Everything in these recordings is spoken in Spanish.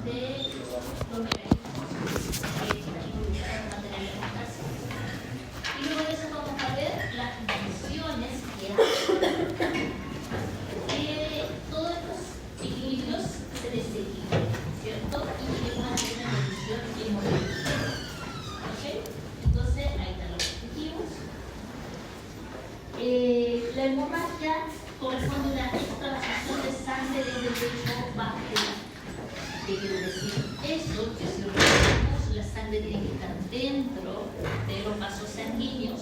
de los mecanismos que involucran a mantener la hemostasia. Y luego de eso vamos a ver las mediciones que hacen que todos estos equilibrios se desequilibren, ¿cierto? Y lleguemos a hacer una medición hemodinámica. ¿Ok? Entonces, ahí están los objetivos. La hemorragia corresponde a una extravasación de sangre desde el pecho vascular. ¿Qué quiere decir eso? Que si observamos, la sangre tiene que estar dentro de los vasos sanguíneos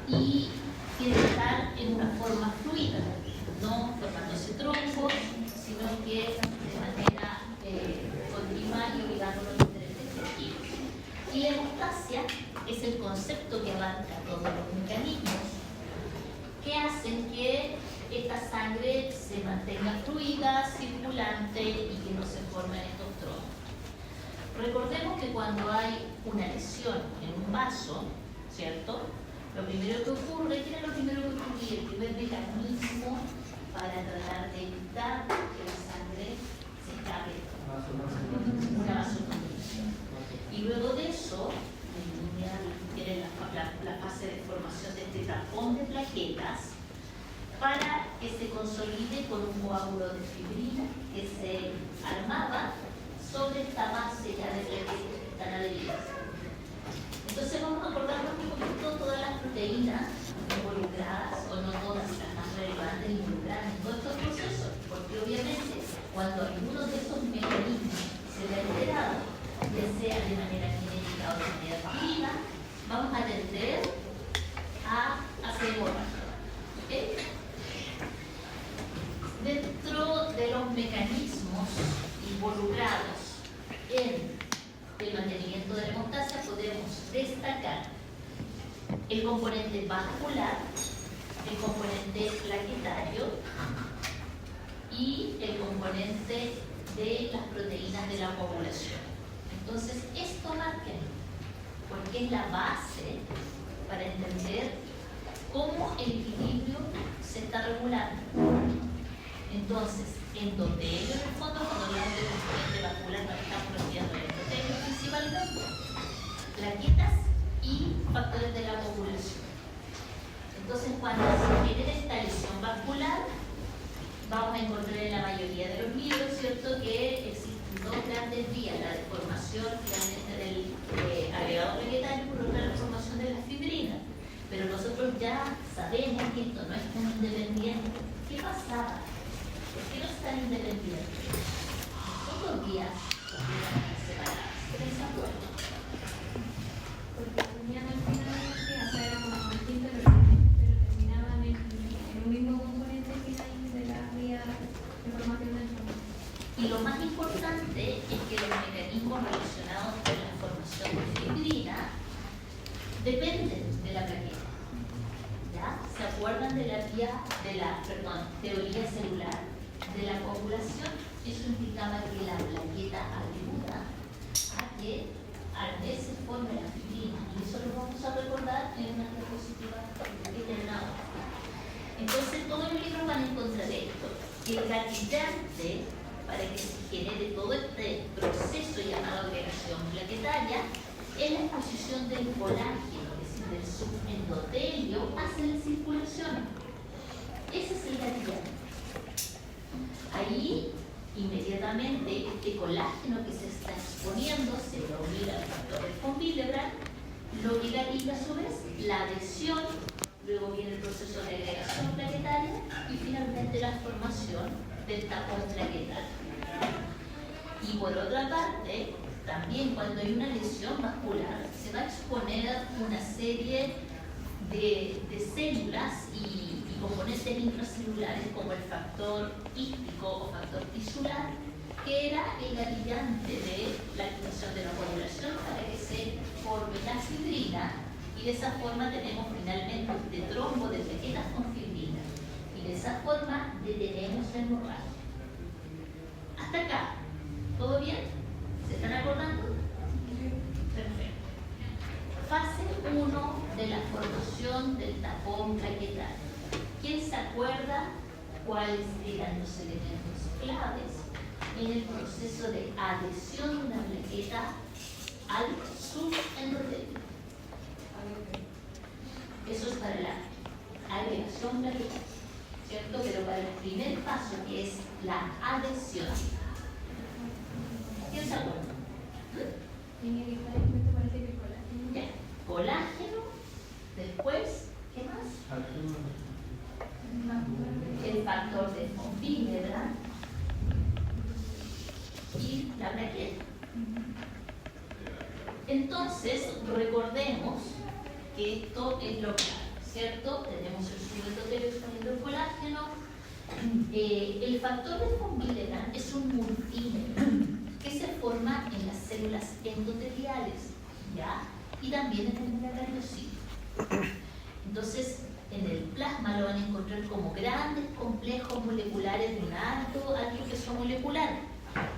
y tiene que estar en una forma fluida, no formándose trombos, sino que de manera continua y obligando los diferentes tejidos. Y la hemostasia es el concepto que abarca todos los mecanismos que hacen que esta sangre se mantenga fluida, circulante y que no se formen estos trombos. Recordemos que cuando hay una lesión en un vaso, ¿cierto? Lo primero que ocurre, ¿qué es lo primero que ocurre? El primer mecanismo para tratar de evitar que la sangre se escape, una vasoconstricción. Y luego de eso, tiene la fase de formación de este tapón de plaquetas para que se consolide con un coágulo de fibrina que se armaba sobre esta base ya de plaquetas que están adheridas. Entonces vamos a acordarnos un poquito todas las proteínas involucradas, o no todas, las más relevantes involucradas en todos estos procesos, porque obviamente cuando alguno de estos mecanismos se ve alterado, ya sea de manera genética o de manera adquirida, vamos a tender a hacer hemorragia. ¿Okay? Dentro de los mecanismos involucrados en el mantenimiento de la hemostasia podemos destacar el componente vascular, el componente plaquetario y el componente de las proteínas de la coagulación. Entonces, esto marca porque es la base para entender cómo el equilibrio se está regulando. Entonces, endotelio, en el fondo, cuando hablamos del componente vascular, nos estamos refiriendo al endotelio principalmente, plaquetas y factores de la coagulación. Entonces, cuando se genera esta lesión vascular, vamos a encontrar en la mayoría de los libros, ¿cierto?, que existen dos grandes vías: la deformación finalmente del agregado plaquetario, por otra la formación de la fibrina. Pero nosotros ya sabemos que esto no es tan independiente. ¿Qué pasaba? ¿Por qué no es tan independiente? Son dos vías completamente separadas. ¿Ustedes se acuerdan? Porque tenían al final de la o sea, era como distinto, pero terminaban en un mismo componente que hay de la vía de formación del fondo. Y lo más importante es que los mecanismos relacionados con la formación de fibrina dependen de la plaqueta. ¿Ya? ¿Se acuerdan de la teoría celular de la coagulación? Eso implicaba que la plaqueta ayuda a que al vez se forme la fibrina. Y eso lo vamos a recordar en una diapositiva que tienen ahora. Entonces, todos los libros van a encontrar esto. El gatillante para que se genere todo este proceso llamado agregación plaquetaria es la exposición del colágeno, es decir, del subendotelio hacia la circulación. Ese es el gatillante. Ahí, inmediatamente, este colágeno que se está exponiendo se lo obliga al factor del von Willebrand, lo que gatilla a su vez la adhesión, luego viene el proceso de agregación plaquetaria y finalmente la formación del tapón plaquetario. Y por otra parte, también cuando hay una lesión vascular, se va a exponer una serie de células y componentes intracelulares como el factor quístico o factor tisular, que era el gatillante de la activación de la coagulación para que se forme la fibrina, y de esa forma tenemos finalmente este trombo de plaquetas con fibrina, y de esa forma detenemos la hemorragia. Hasta acá, ¿todo bien? ¿Se están acordando? Perfecto. Fase 1 de la formación del tapón plaquetario. ¿Quién se acuerda cuáles eran los elementos claves en el proceso de adhesión de una plaqueta al subendotelio. Eso es para la agregación plaquetal, ¿cierto? Pero para el primer paso, que es la adhesión. ¿Quién se acuerda? Ya, colágeno, después, ¿qué más? El factor de von Willebrand y la plaqueta. Entonces, recordemos que esto es lo claro, ¿cierto? Tenemos el subendotelio exponiendo el colágeno. El factor de von Willebrand es un multímero que se forma en las células endoteliales, ¿ya? Y también en el megacardiocito. Entonces, en el plasma lo van a encontrar como grandes complejos moleculares de un alto peso molecular.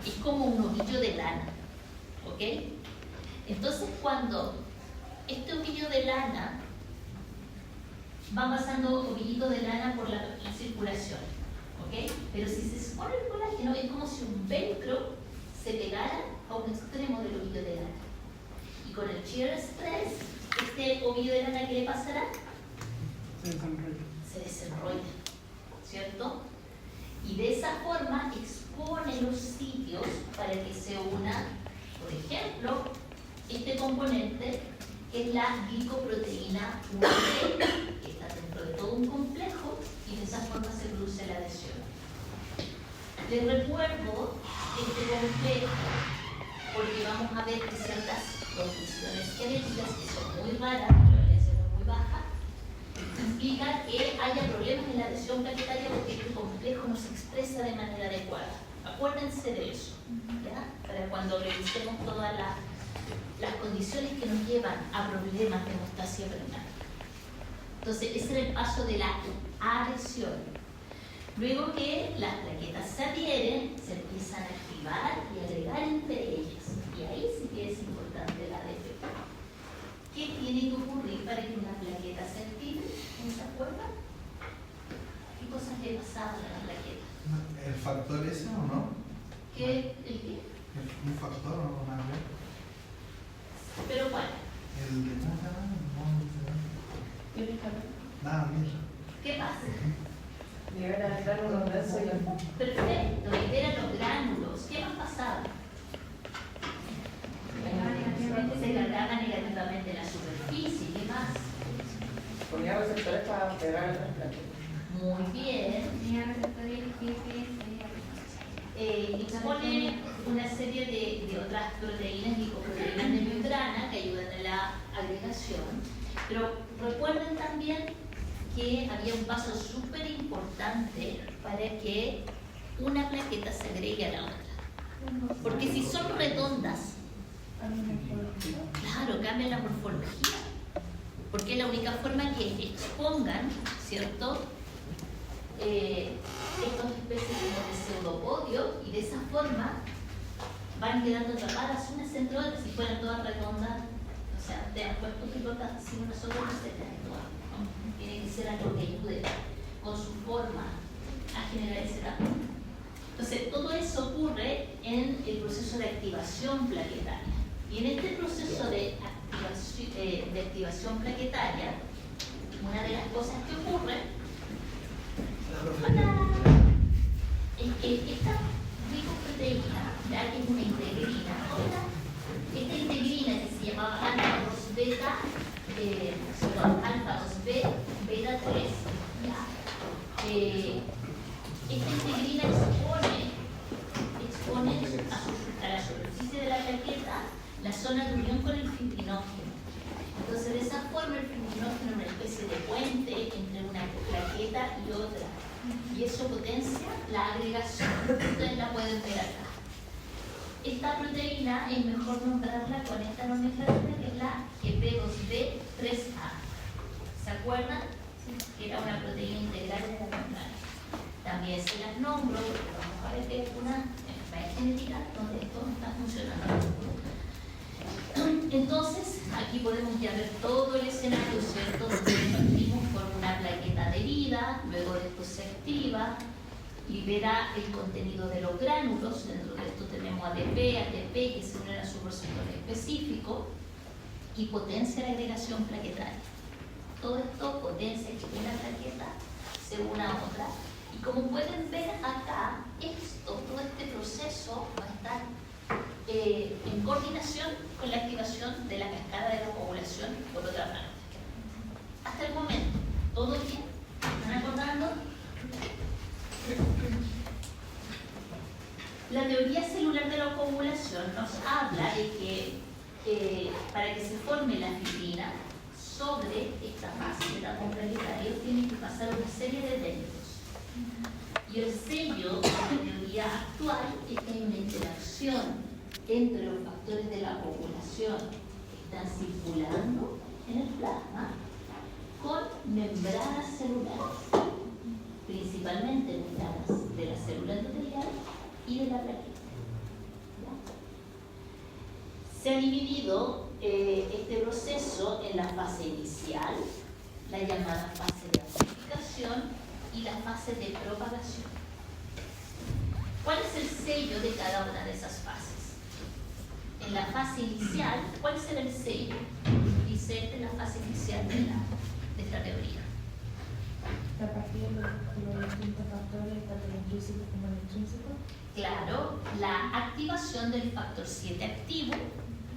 Es como un ovillo de lana, ¿ok? Entonces, cuando este ovillo de lana va pasando ovillitos de lana por la circulación, ¿ok? Pero si se expone el colágeno, es como si un velcro se pegara a un extremo del ovillo de lana. Y con el shear stress, este ovillo de lana, ¿qué le pasará? Se desenrolla, ¿cierto? Y de esa forma expone los sitios para que se una, por ejemplo, este componente que es la glicoproteína 1B, que está dentro de todo un complejo, y de esa forma se produce la adhesión. Les recuerdo este complejo porque vamos a ver que ciertas condiciones genéticas que son muy raras, la prevalencia es muy baja, implica que haya problemas en la adhesión plaquetaria porque este complejo no se expresa de manera adecuada. Acuérdense de eso, ¿ya? Para cuando revisemos todas las condiciones que nos llevan a problemas de hemostasia renal. Entonces, ese era el paso de la adhesión. Luego que las plaquetas se adhieren, se empiezan a activar y agregar entre ellas. Y ahí sí que es importante la ADP. ¿Qué tiene que ocurrir para que una plaqueta se active? ¿Se acuerdan? ¿Qué cosas le pasaban a la plaqueta? ¿El factor ese o no? ¿El qué? ¿Un factor o una red? ¿Pero cuál? El de nada, nada, mira. ¿Qué pasa? Liberan el gránulo denso y el... Perfecto, liberan los gránulos. ¿Qué más pasaba? Se cargaba negativamente la superficie. ¿Qué más? Ponía receptores para pegar el trasplante. Muy bien. Expone una serie de otras proteínas, glicoproteínas de membrana que ayudan a la agregación. Pero recuerden también que había un paso súper importante para que una plaqueta se agregue a la otra. Porque si son redondas, claro, cambia la morfología. Porque es la única forma que expongan, ¿cierto? Estas especies como de pseudopodio, y de esa forma van quedando atrapadas unas entre otras. Si fueran todas redondas, o sea, te han puesto pilotas así una sola, no se caen todas, ¿no? Tiene que ser algo que ayude con su forma a generar ese cambio. Entonces, todo eso ocurre en el proceso de activación plaquetaria. Y en este proceso de activación plaquetaria, una de las cosas que ocurre es que esta glicoproteína, ya que es una integrina, esta integrina que se llamaba alfa-2 beta, alfa-2 beta 3, esta integrina expone a la superficie de la plaqueta la zona de unión con el fibrinógeno. Entonces, de esa forma, el fibrinógeno es una especie de puente entre una plaqueta y otra. Y eso potencia la agregación. Ustedes la pueden ver acá. Esta proteína es mejor nombrarla con esta nomenclatura, que es la GP2B3A. ¿Se acuerdan? Que era una proteína integral de la membrana. También se las nombro porque vamos a ver que es una enfermedad genética donde esto no está funcionando. Entonces, aquí podemos ya ver todo el escenario, ¿cierto? Donde partimos con una plaqueta adherida, luego después se activa, libera el contenido de los gránulos. Dentro de esto tenemos ADP, ATP, que se unen a su receptor específico, y potencia la agregación plaquetaria. Todo esto potencia que una plaqueta se una a otra. Y como pueden ver acá, todo este proceso va a estar en coordinación con la activación de la cascada de la coagulación por otra parte. Hasta el momento, ¿todo bien? ¿Están acordando? La teoría celular de la coagulación nos habla de que para que se forme la fibrina, sobre esta fase de la plaquetaria tiene que pasar una serie de eventos. Y el sello de la teoría actual es que hay una interacción entre los factores de la coagulación que están circulando en el plasma con membranas celulares, principalmente membranas de la célula endotelial y de la plaqueta. Se ha dividido este proceso en la fase inicial, la llamada fase de amplificación, y la fase de propagación. ¿Cuál es el sello de cada una de esas fases? En la fase inicial, ¿cuál será el sello? Dice en la fase inicial de esta teoría. A partir de los distintos factores, tanto el intrínseco como el extrínseco. Claro, la activación del factor 7 activo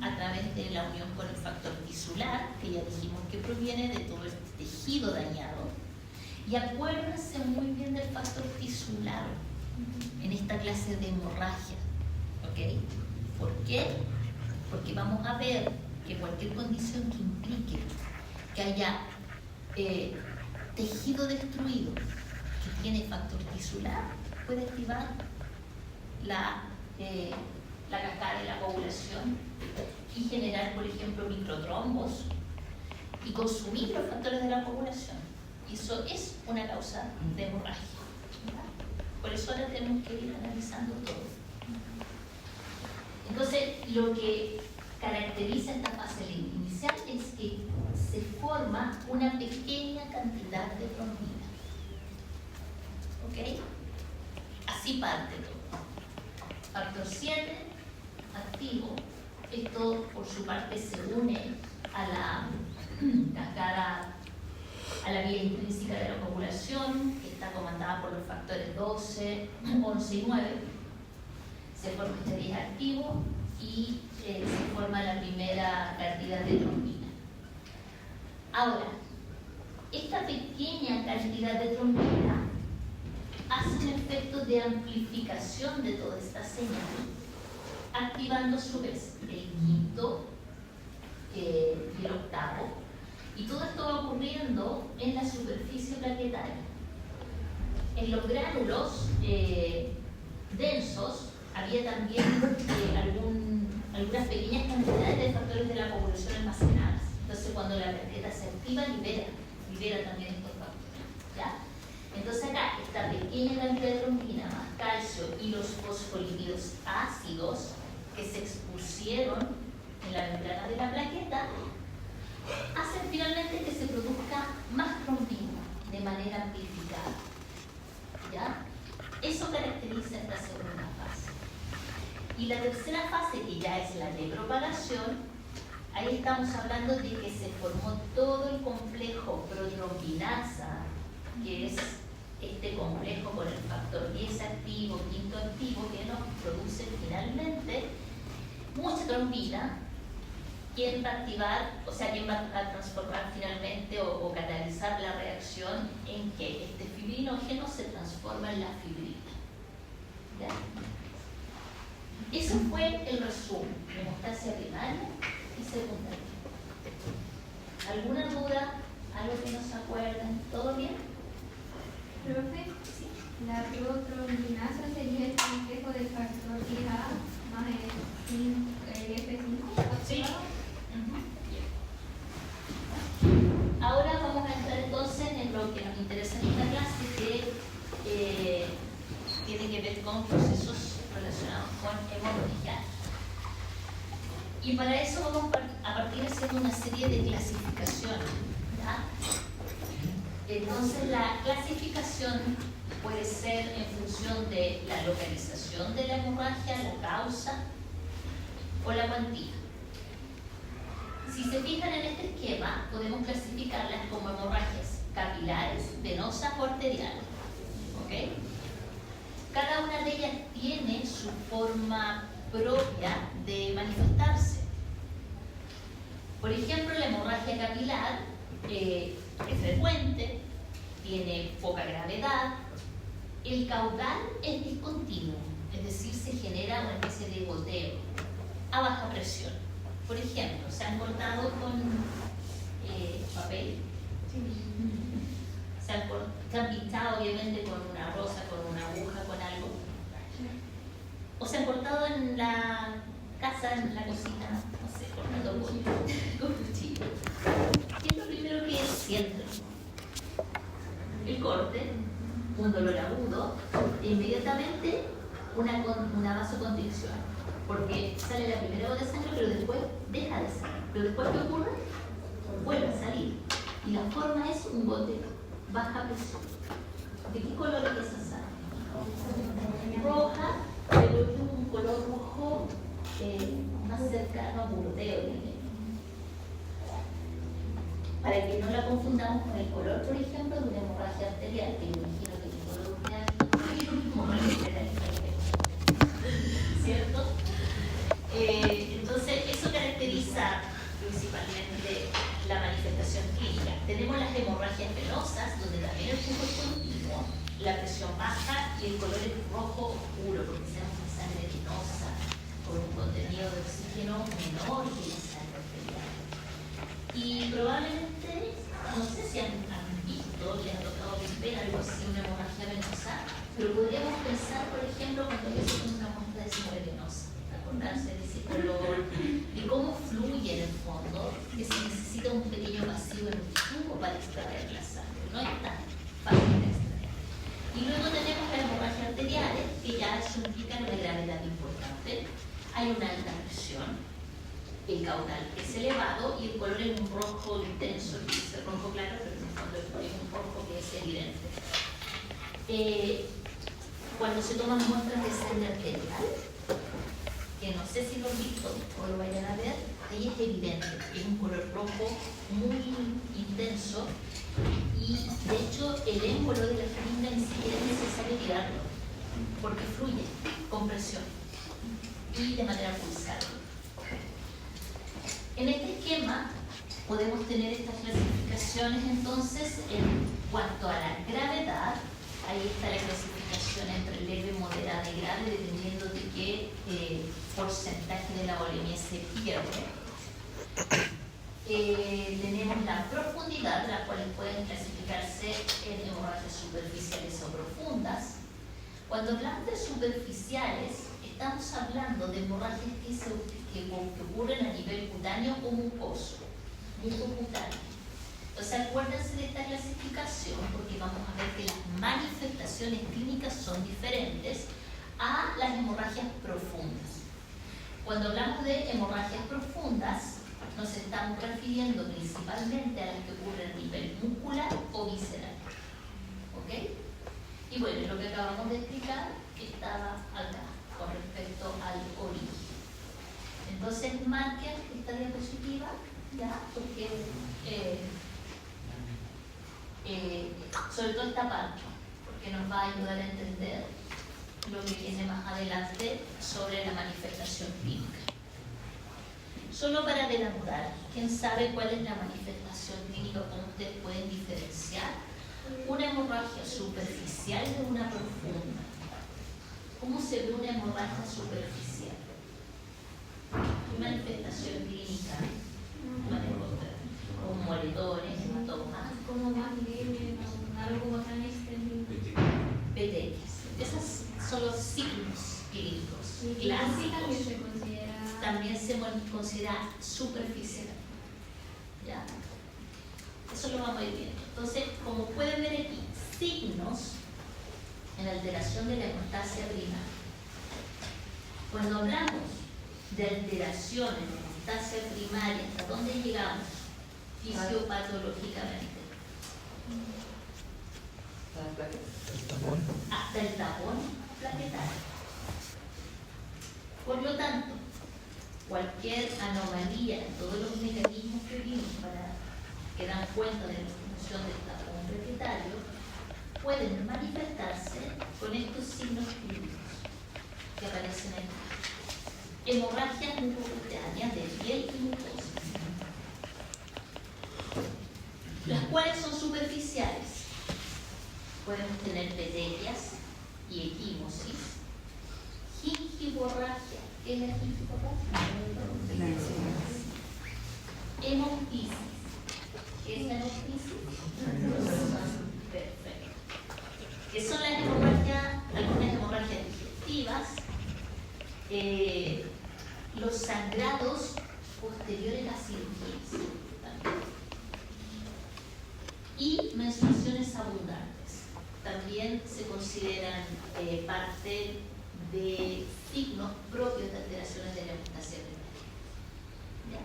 a través de la unión con el factor tisular, que ya dijimos que proviene de todo este tejido dañado. Y acuérdense muy bien del factor tisular en esta clase de hemorragia. ¿Ok? ¿Por qué? Porque vamos a ver que cualquier condición que implique que haya tejido destruido que tiene factor tisular puede activar la cascada de la coagulación y generar, por ejemplo, microtrombos y consumir los factores de la coagulación. Y eso es una causa de hemorragia. Por eso ahora tenemos que ir analizando todo. Entonces, lo que caracteriza esta fase inicial es que se forma una pequeña cantidad de trombina. ¿Ok? Así parte todo. Factor 7, activo. Esto, por su parte, se une a la cascada, a la vía intrínseca de la coagulación, que está comandada por los factores 12, 11 y 9. Se forma este 10 activo y se forma la primera cantidad de trombina. Ahora, esta pequeña cantidad de trombina hace un efecto de amplificación de toda esta señal, activando a su vez el quinto y el octavo. Y todo esto va ocurriendo en la superficie plaquetaria. En los gránulos densos había también algunas pequeñas cantidades de factores de la coagulación almacenadas. Entonces, cuando la plaqueta se activa, libera también estos factores. ¿Ya? Entonces, acá, esta pequeña cantidad de trombina más calcio y los fosfolípidos ácidos que se expusieron en la membrana de la plaqueta hacen finalmente que se produzca más trombina de manera amplificada. ¿Ya? Eso caracteriza esta segunda fase. Y la tercera fase, que ya es la de propagación, ahí estamos hablando de que se formó todo el complejo protrombinasa, que es este complejo con el factor 10 activo, quinto activo, que nos produce finalmente mucha trombina. ¿Quién va a activar, o sea, quién va a transformar finalmente o catalizar la reacción en que este fibrinógeno se transforma en la fibrina? ¿Ya? Eso fue el resumen de hemostasia primaria y secundaria. ¿Alguna duda? ¿Algo que no se acuerden? ¿Todo bien? Profe, Sí. la protrombinasa sería el complejo del factor 10A más el F5. Sí. Ahora vamos a entrar entonces en lo que nos interesa en esta clase, que tiene que ver con procesos relacionados con hemorragia. Y para eso vamos a partir haciendo una serie de clasificaciones. ¿Ya? Entonces la clasificación Puede ser en función de la localización de la hemorragia, la causa o la cuantía. Si se fijan en este esquema, podemos clasificarlas como hemorragias capilares, venosas o arteriales. ¿Ok? Cada una de ellas tiene su forma propia de manifestarse. Por ejemplo, la hemorragia capilar es frecuente, tiene poca gravedad, el caudal es discontinuo, es decir, se genera una especie de goteo a baja presión. Por ejemplo, se han cortado con papel, se han pinchado obviamente con una rosa, con una aguja, con algo, o se han cortado en la casa, en la cocina, no sé, cortando con cuchillo. ¿Qué es lo primero que sienten? El corte, un dolor agudo e inmediatamente una vasoconstricción, porque sale la primera gota de sangre, pero después deja de salir. Pero después, ¿qué ocurre? Vuelve a salir. Y la forma es un goteo, baja presión. ¿De qué color es esa sangre? Roja, pero es un color rojo más cercano a burdeo, diría. Para que no la confundamos con el color, por ejemplo, de una hemorragia arterial, que imagino que el color es lo mismo con el arterial, ¿cierto? Entonces, eso caracteriza principalmente la manifestación clínica. Tenemos las hemorragias venosas, donde también el flujo es continuo, la presión baja y el color es rojo oscuro, porque tenemos una sangre venosa con un contenido de oxígeno menor que la sangre arterial. Y probablemente, no sé si han visto, les ha tocado ver algo así, una hemorragia venosa, pero podríamos pensar, por ejemplo, cuando se con una muestra de sangre venosa, acordarse de ese color, de cómo fluye en el fondo, que se necesita un pequeño vacío en el tubo para extraer la sangre, no es tan fácil de extraer. Y luego tenemos las hemorragias arteriales, que ya eso implica una gravedad importante, hay una alta presión, el caudal es elevado y el color es un rojo intenso, es rojo claro, pero en el fondo es un rojo que es evidente. Cuando se toman muestras de sangre arterial, que no sé si lo han visto o lo vayan a ver, ahí es evidente, es un color rojo muy intenso y de hecho el émbolo de la jeringa ni siquiera es necesario tirarlo, porque fluye con presión y de manera pulsada. En este esquema podemos tener estas clasificaciones entonces en cuanto a la gravedad. Ahí está la clasificación entre leve, moderada y grave, dependiendo de qué porcentaje de la volemia se pierde. Tenemos la profundidad, las cuales pueden clasificarse en hemorragias superficiales o profundas. Cuando hablamos de superficiales, estamos hablando de hemorragias que ocurren a nivel cutáneo o mucoso, mucocutáneo. Entonces acuérdense de esta clasificación porque vamos a ver que las manifestaciones clínicas son diferentes a las hemorragias profundas. Cuando hablamos de hemorragias profundas, nos estamos refiriendo principalmente a las que ocurren a nivel muscular o visceral. ¿Ok? Y bueno, lo que acabamos de explicar estaba acá con respecto al origen. Entonces marquen esta diapositiva ya, porque sobre todo esta parte, porque nos va a ayudar a entender lo que viene más adelante sobre la manifestación clínica. Solo para adelantar, ¿quién sabe cuál es la manifestación clínica? ¿Cómo ustedes pueden diferenciar una hemorragia superficial de una profunda? ¿Cómo se ve una hemorragia superficial? ¿Qué manifestación clínica van a encontrar? Con moretones, hematomas, Como más leve, algo bastante extendido. petequias. Esos son los signos clínicos Y clásicos. también se considera. También se considera superficial. ¿Ya? Eso lo vamos a ir viendo. Entonces, como pueden ver aquí, signos en la alteración de la hemostasia primaria. Cuando hablamos de alteración en la hemostasia primaria, ¿hasta dónde llegamos fisiopatológicamente? ¿Hasta la plaqueta? hasta el tapón plaquetario. Por lo tanto, cualquier anomalía en todos los mecanismos que vimos que dan cuenta de la función del tapón plaquetario pueden manifestarse con estos signos clínicos que aparecen aquí. Hemorragias mucocutáneas de piel y mucosa, las cuales son superficiales. Podemos tener petequias y equimosis, gingivorragia. ¿Qué es la gingivorragia? Hemoptisis. ¿Qué es la hemoptisis? Perfecto. ¿Qué son las hemorragias? Algunas hemorragias digestivas, los sangrados posteriores a cirugías también, y menstruaciones abundantes. También se consideran parte de signos propios de alteraciones de la hemostasia primaria.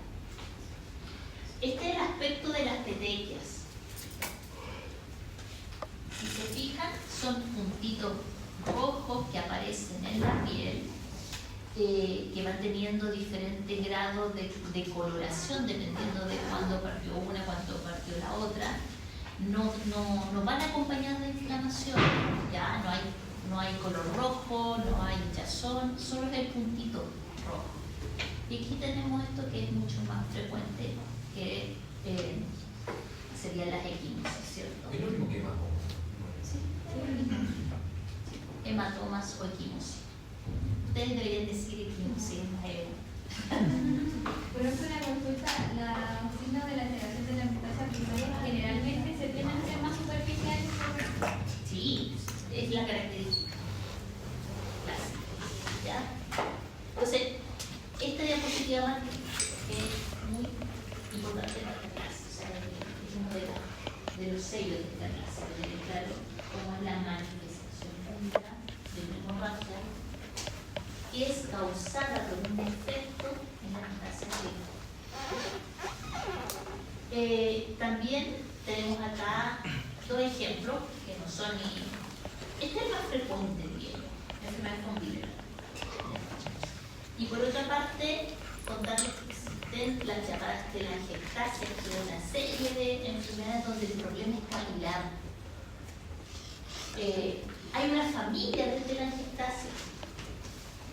Este es el aspecto de las petequias. Si se fijan, son puntitos rojos que aparecen en la piel, que van teniendo diferentes grados de coloración dependiendo de cuándo partió una, cuándo partió la otra. No van acompañadas de inflamación, ya no hay color rojo, no hay hinchazón, solo es el puntito rojo. Y aquí tenemos esto que es mucho más frecuente, que serían las equimosis, ¿cierto? Es lo mismo que hematoma. Sí, hematomas o equimosis. Ustedes deberían decir equimosis, no es Por ejemplo, una consulta, los signos de la alteración de la hemostasia primaria generalmente se tienden a ser más superficiales. Sí, es la característica clásica, ¿ya? Entonces, esta diapositiva es muy importante para esta clase, o sea, es uno de los sellos de esta clase, tener claro cómo es la manifestación clínica de una hemorragia que es causada por un defecto en la hemostasia clínica. También tenemos acá dos ejemplos que no son ni... Este es el más frecuente, diría yo, enfermedad con Wiener. Y por otra parte, contarles que existen las llamadas telangiectasias, que es una serie de enfermedades donde el problema es capilar. Hay una familia de telangiectasias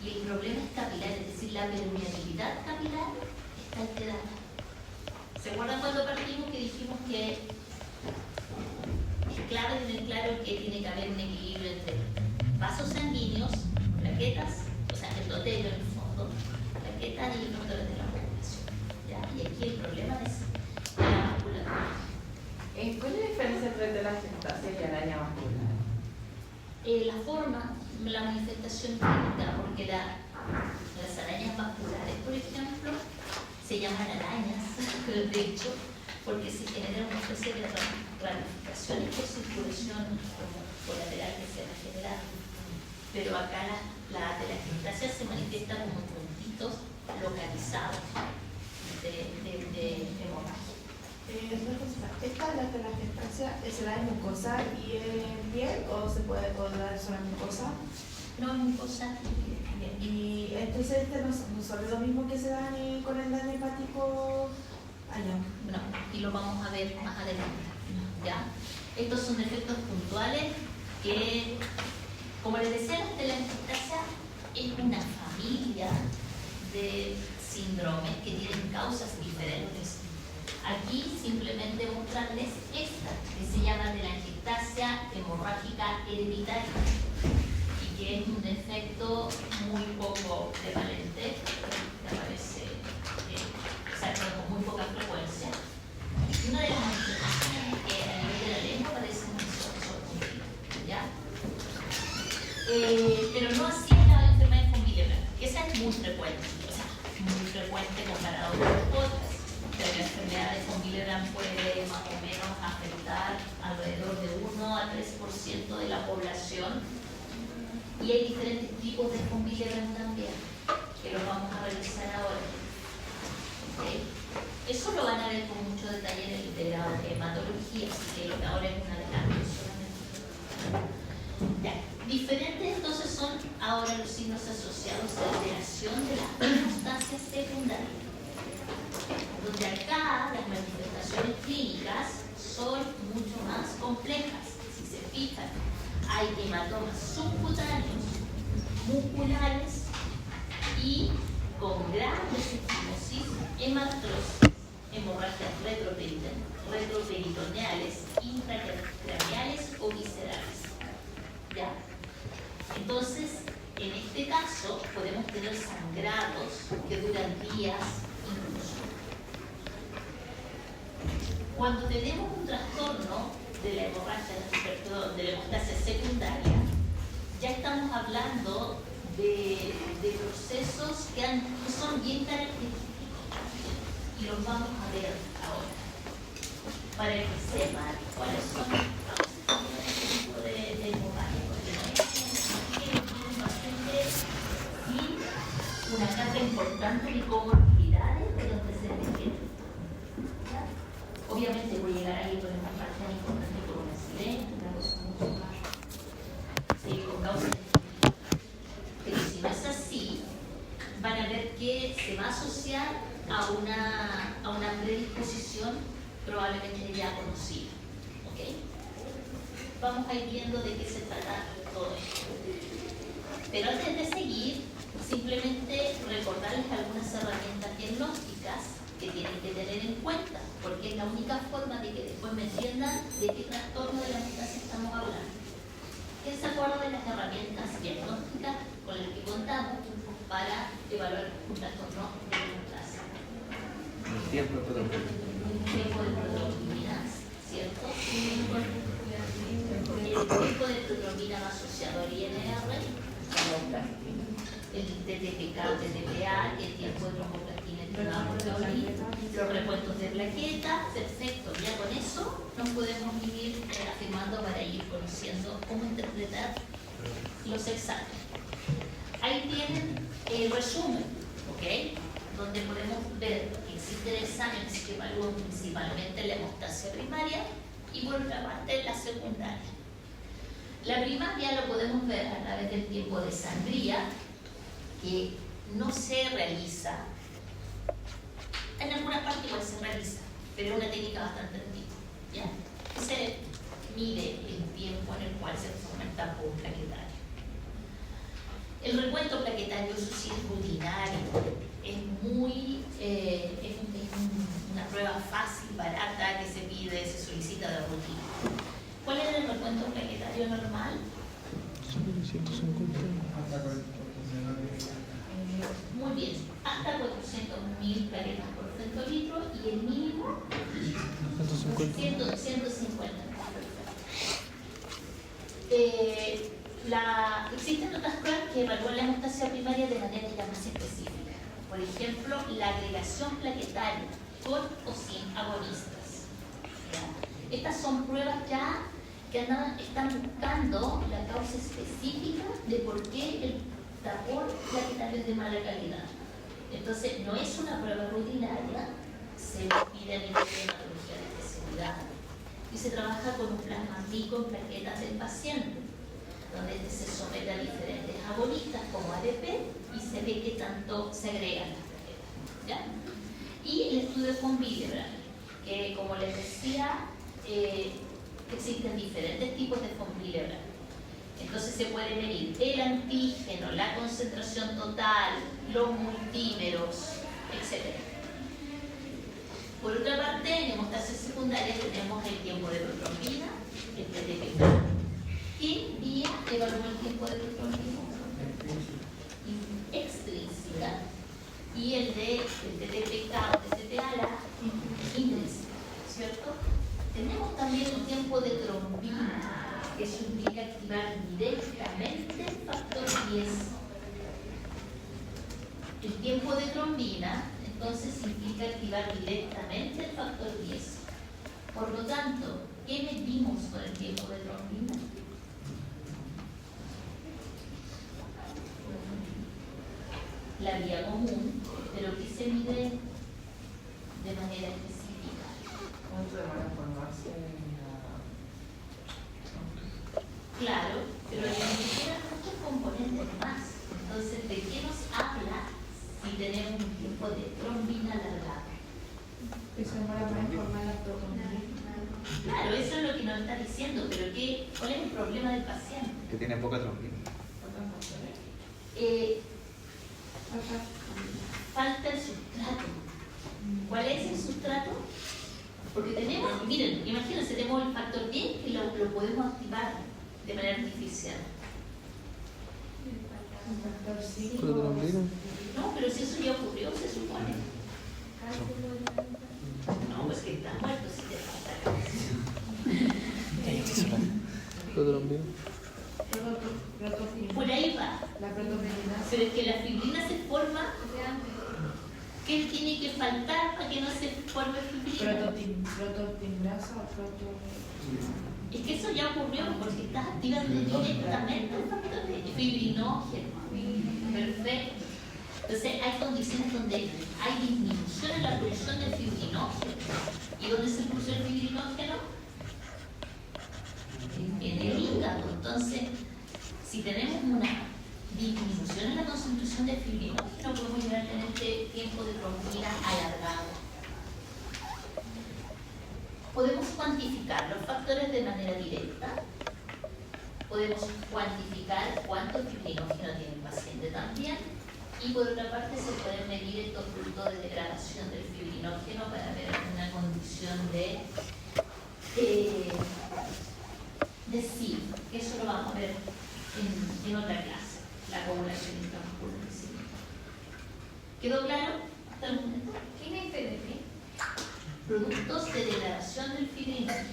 y el problema es capilar, es decir, la permeabilidad capilar está alterada. ¿Se acuerdan cuando partimos que dijimos que es clave tener claro que tiene que haber un equilibrio entre vasos sanguíneos, plaquetas, o sea, endotelios en el fondo, plaquetas y motores de la coagulación? ¿Ya? Y aquí el problema es la vasculatura. ¿Cuál es la diferencia entre la gestasia y araña vascular? La forma, la manifestación clínica, porque las arañas vasculares, por ejemplo, se llaman arañas, de hecho, porque se genera una especie de ramificaciones por circulación colateral que se va a generar. Pero acá la telangiectasia se manifiesta como puntitos localizados de hemorragia. ¿Esta la telangiectasia se da en mucosa y en piel o se puede dar solo en mucosa? No es mucosa y piel. Y entonces no son lo mismo que se da con el daño hepático allá. No, y lo vamos a ver más adelante. ¿Ya? Estos son efectos puntuales que, como les decía, la telangiectasia es una familia de síndromes que tienen causas diferentes. Aquí simplemente mostrarles esta, que se llama telangiectasia hemorrágica hereditaria y que es un defecto muy poco prevalente, que aparece, o sea, con muy poca frecuencia. Y una de las manifestaciones es que a nivel de la lengua aparece un sordo, ¿ya? Pero no así en la enfermedad con Wiener, que esa es muy frecuente, o sea, muy frecuente comparado con otras. Pero la enfermedad de von Willebrand puede más o menos afectar alrededor de 1 a 3% de la población, y hay diferentes tipos de von Willebrand también, que los vamos a revisar ahora. ¿Okay? Eso lo van a ver con mucho detalle en el grado de hematología, así que lo que ahora es un adelanto solamente. Ya. Diferentes entonces son ahora los signos asociados a alteración de la hemostasia secundaria, donde acá las manifestaciones clínicas son mucho más complejas. Si se fijan, hay hematomas subcutáneos, musculares y con grandes equimosis, hematrosis, hemorragias retroperitoneales, intracraneales o viscerales. ¿Ya? Entonces, en este caso, podemos tener sangrados que duran días incluso. Cuando tenemos un trastorno de la hemorragia, de la hemostasia secundaria, ya estamos hablando de procesos que son bien característicos y los vamos a ver ahora para que sepan cuáles son este tipo de hemorragia, porque no es un paciente sin una carga importante de comorbilidades de donde se requiere. Obviamente voy a llegar ahí con una parte importante por un accidente, una cosa mucho más con causas. Pero si no es así, van a ver que se va a asociar a una predisposición probablemente ya conocida. ¿Okay? Vamos a ir viendo de qué se trata todo esto. Pero antes de seguir, simplemente recordarles algunas herramientas diagnósticas que tienen que tener en cuenta, porque es la única forma de que después me entiendan de qué trastorno de la hemostasia estamos hablando. ¿Quién se acuerda de las herramientas diagnósticas con las que contamos para evaluar un trastorno de la hemostasia? El tiempo de protrombina, ¿cierto? El tipo de protrombina asociado al INR, el TTPK o TTPA, el tiempo de tromboplastina los repuestos de plaquetas, perfecto. Ya con eso nos podemos ir afirmando para ir conociendo cómo interpretar los exámenes. Ahí tienen el resumen, ¿ok? Donde podemos ver que existen exámenes que evalúan principalmente la hemostasia primaria y por otra parte la secundaria. La primaria lo podemos ver a través del tiempo de sangría, que no se realiza. En algunas partes igual se realiza, pero es una técnica bastante antigua. ¿Ya? Se mide el tiempo en el cual se forma el tapón plaquetario. El recuento plaquetario, eso sí, es rutinario, es una prueba fácil, barata, que se pide, se solicita de rutina. ¿Cuál es el recuento plaquetario normal? Muy bien, hasta 400.000 plaquetas por centilitro y el mínimo 150. Existen otras pruebas que evalúan la hemostasia primaria de manera ya más específica. Por ejemplo, la agregación plaquetaria con o sin agonistas. ¿Ya? Estas son pruebas ya que están buscando la causa específica de por qué el tapón plaquetario es de mala calidad. Entonces, no es una prueba rutinaria, se pide a nivel de hematología de especialidad y se trabaja con un plasma rico en plaquetas del paciente, donde se somete a diferentes agonistas como ADP y se ve que tanto se agregan las plaquetas. ¿Ya? Y el estudio con Willebrand, que como les decía, existen diferentes tipos de von Willebrand. Entonces se puede medir el antígeno, la concentración total, los multímeros, etc. Por otra parte, en hemostasia secundaria tenemos el tiempo de protrombina, el TTPK. ¿Qué día evalúa el tiempo de protrombina? Extrínseca. Y el TTPK o TTPA, la intrínseca, ¿cierto? Tenemos también el tiempo de trombina, que eso implica activar directamente el factor 10. El tiempo de trombina, entonces, implica activar directamente el factor 10. Por lo tanto, ¿qué medimos con el tiempo de trombina? La vía común, pero que se mide de manera específica. ¿Cuánto demora en formarse? Claro, pero ni siquiera muchos componentes más. Entonces, ¿de qué nos habla si tenemos un tipo de trombina alargada? Que se demora más en formar la proteína. Claro, eso es lo que nos está diciendo, pero ¿cuál es el problema del paciente? Que tiene poca trombina. Falta el sustrato. ¿Cuál es el sustrato? Porque tenemos, miren, imagínense, tenemos el factor 10 que lo podemos activar de manera artificial. ¿Pero trombina? No, pero si eso ya ocurrió, se supone. No, pues que está muerto si te falta calcio. ¿Pero trombina? Por ahí va. La proteína. Pero es que la fibrina se forma. ¿Qué tiene que faltar para que no se forme fibrina? Prototimbrasa o proto... Es que eso ya ocurrió porque estás activando directamente el factor de fibrinógeno. Perfecto. Entonces hay condiciones donde hay disminución en la producción de fibrinógeno. ¿Y dónde se produce el fibrinógeno? En el hígado. Entonces, si tenemos una disminución en la concentración de fibrinógeno, podemos llegar a tener este tiempo de trombina alargado. Podemos cuantificar los factores de manera directa. Podemos cuantificar cuánto fibrinógeno tiene el paciente también. Y por otra parte se pueden medir estos frutos de degradación del fibrinógeno para ver una condición de SIB. Eso lo vamos a ver en otra clase, la coagulación intramuscular. ¿Quedó claro hasta el momento? ¿Qué es PDP? Productos de degradación del fibrinógeno.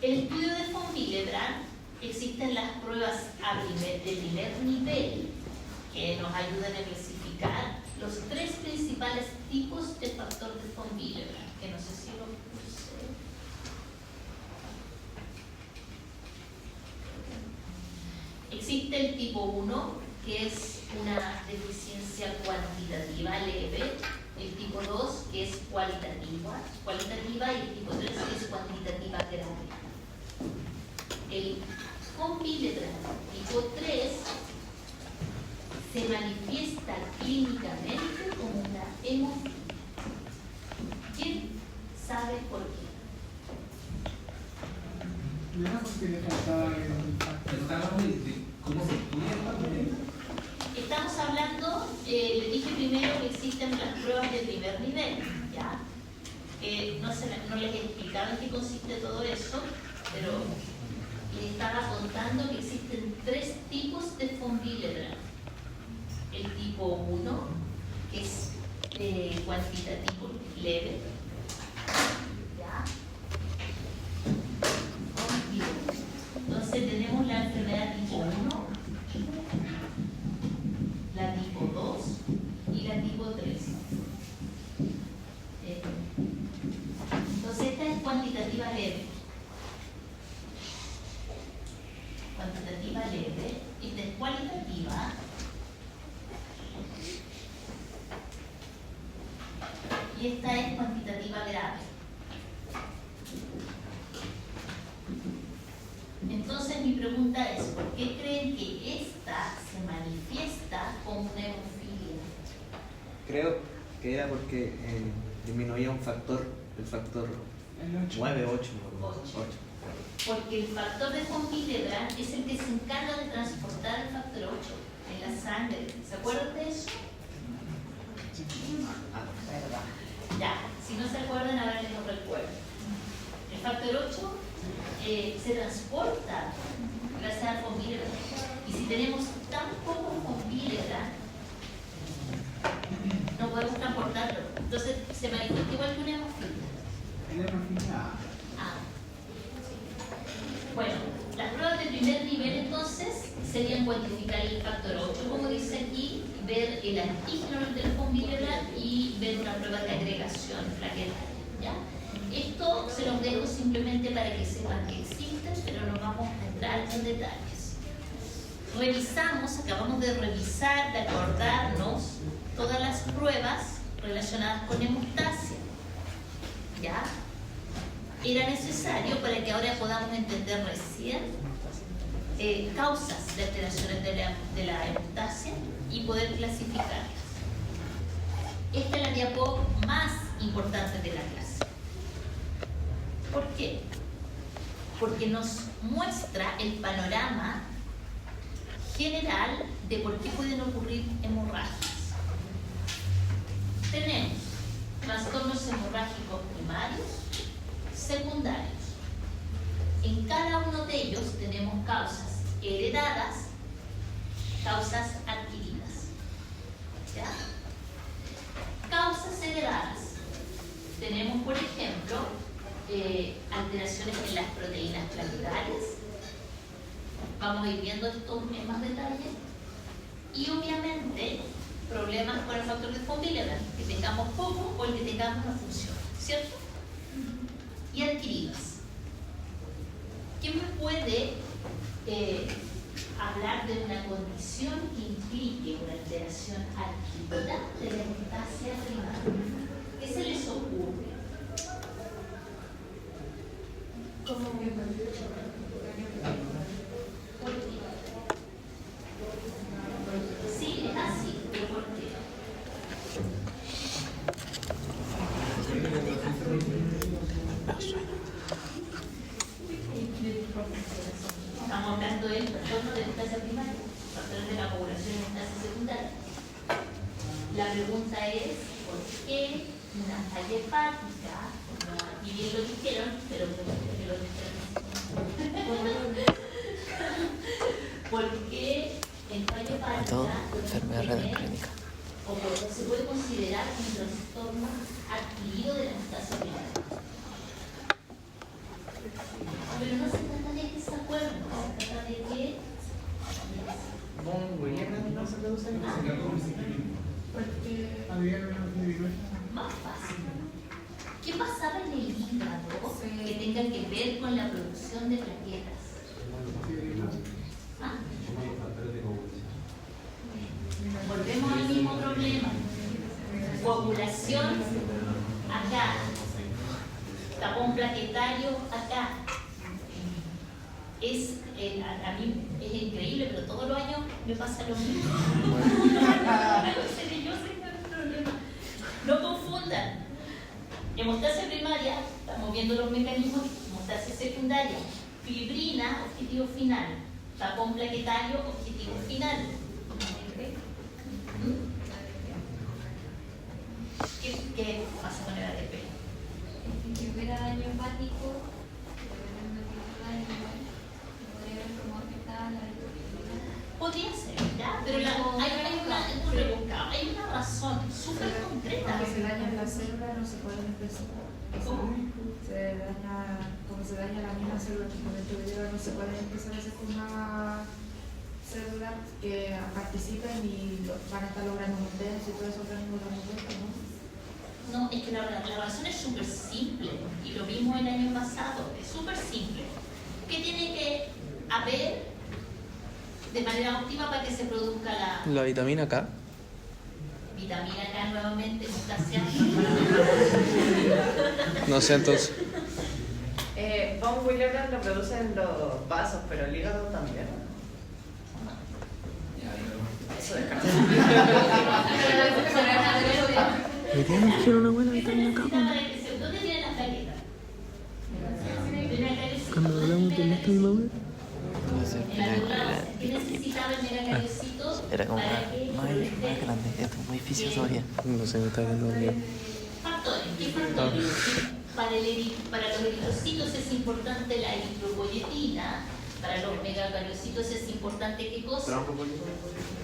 El estudio de von Willebrand, existen las pruebas de primer nivel que nos ayudan a clasificar los 3 principales tipos de factor de von Willebrand, que no sé si lo puse. Existe el tipo 1, que es una deficiencia cuantitativa leve, el tipo 2, que es cualitativa, y el tipo 3, que es cuantitativa grave. El von Willebrand tipo 3 se manifiesta clínicamente como una hemofilia. ¿Quién sabe por qué? No era porque le faltaba ¿cómo se estudia? Estamos hablando, le dije primero que existen las pruebas de primer nivel, ¿ya? No les he explicado en qué consiste todo eso, pero les estaba contando que existen 3 tipos de von Willebrand. El tipo 1, que es cuantitativo leve, ¿ya? Von Willebrand. Entonces tenemos la enfermedad tipo 1, la tipo 2 y la tipo 3. Entonces esta es cuantitativa leve. Cuantitativa leve, esta es cualitativa. Y esta es cuantitativa grave. Entonces mi pregunta es, ¿por qué creen que esta se manifiesta como una hemofilia? Creo que era porque disminuía el factor 9, 8. Porque el factor de von Willebrand es el que se encarga de transportar el factor 8 en la sangre. ¿Se acuerdan de eso? Ya, si no se acuerdan, ahora les lo recuerdo. El factor 8 se transporta gracias al von Willebrand. Y si tenemos tan poco von Willebrand, no podemos transportarlo. Entonces se manifiesta igual que una hemofilia. Bueno, las pruebas de primer nivel entonces serían cuantificar el factor 8, como dice aquí, ver el antígeno del von Willebrand y ver una prueba de agregación plaquetaria, ¿ya? Esto se los dejo simplemente para que sepan que existen, pero no vamos a entrar en detalles. Revisamos, acabamos de revisar, de acordarnos todas las pruebas relacionadas con hemostasia, ¿ya? era necesario para que ahora podamos entender recién causas de alteraciones de la hemostasia y poder clasificarlas. Esta es la diapo más importante de la clase. ¿Por qué? Porque nos muestra el panorama general de por qué pueden ocurrir hemorragias. Tenemos trastornos hemorrágicos primarios, secundarios. En cada uno de ellos tenemos causas heredadas, causas adquiridas. ¿Ya? Causas heredadas. Tenemos, por ejemplo, alteraciones en las proteínas plaquetarias. Vamos a ir viendo esto en más detalle. Y obviamente, problemas con el factor de von Willebrand, que tengamos poco o el que tengamos no funciona, ¿cierto? Y adquiridas. ¿Quién me puede hablar de una condición que implique una alteración adquirida de la hemostasia primaria? ¿Qué se les ocurre? ¿Cómo que ¿Por qué? Sí, es así, pero ¿por qué? Estamos hablando del trastorno de hemostasia primaria, factores de la coagulación en hemostasia secundaria. La pregunta es, ¿por qué una falla hepática? Y bien lo dijeron, pero pregunté que lo dijeron. ¿Por qué en falla hepática Todo enfermedad renal crónica. o se puede considerar un trastorno adquirido de la hemostasia primaria? Pero no se trata de que se acuerden, se trata de que Von Willebrand no se produce en Porque Había una disminución. más fácil. ¿Qué pasaba en el hígado que tenga que ver con la producción de plaquetas? ¿Ah? Volvemos al mismo problema. Coagulación acá. Tapón plaquetario acá. A mí es increíble, pero todos los años me pasa lo mismo. Yo sé que es el problema. No confundan. Hemostasia primaria, estamos viendo los mecanismos. Hemostasia secundaria, fibrina, objetivo final. Tapón plaquetario, objetivo final. ¿Qué pasa con el ADP? Si hubiera daño hepático, podría ver cómo afectaba la vitalidad. Podría ser, ¿ya? Pero hay una razón súper concreta. Porque se dañan las células, no se pueden expresar. ¿Cómo? Como se daña la misma célula que con el tubular, no se pueden empezar a hacer con una célula que participen y van a estar logrando momentos y todo eso organismos de momento, ¿no? No, es que la razón es súper simple y lo vimos el año pasado, es súper simple. ¿Qué tiene que haber de manera óptima para que se produzca La vitamina K. vitamina K nuevamente? Hemostasia. No sé, entonces. Von Willebrand lo produce en los vasos, pero el hígado también. Eso descarta. ¿Me tienen que hacer una buena vitamina K? ¿Dónde tienen las plaquetas? Cuando hablamos de esto, ¿no? En la medula, ¿qué necesitaba el megacariocito? Era como para que más grande, esto es muy difícil todavía. No sé, me está viendo bien. factores. ¿Qué factores? Para los eritrocitos es importante la eritropoyetina. Para los megacariocitos es importante ¿qué cosa?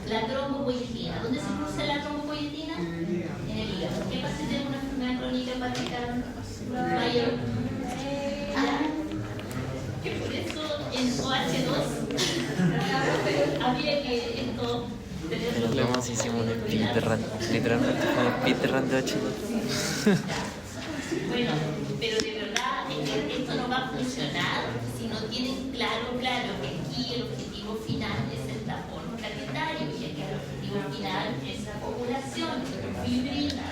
La trombopoyetina. ¿Dónde se produce la trombopoyetina? En el hígado. ¿Qué pasa si tenemos una enfermedad crónica hepática mayor? Que por eso en OH2 había que esto tenerlo. Lo hemos hicimos un speedrun, literalmente fue un speedrun de 8. Bueno, pero de verdad es que esto no va a funcionar si no tienen claro que aquí el objetivo final es el tapón plaquetario y que el objetivo final es la coagulación, fibrina.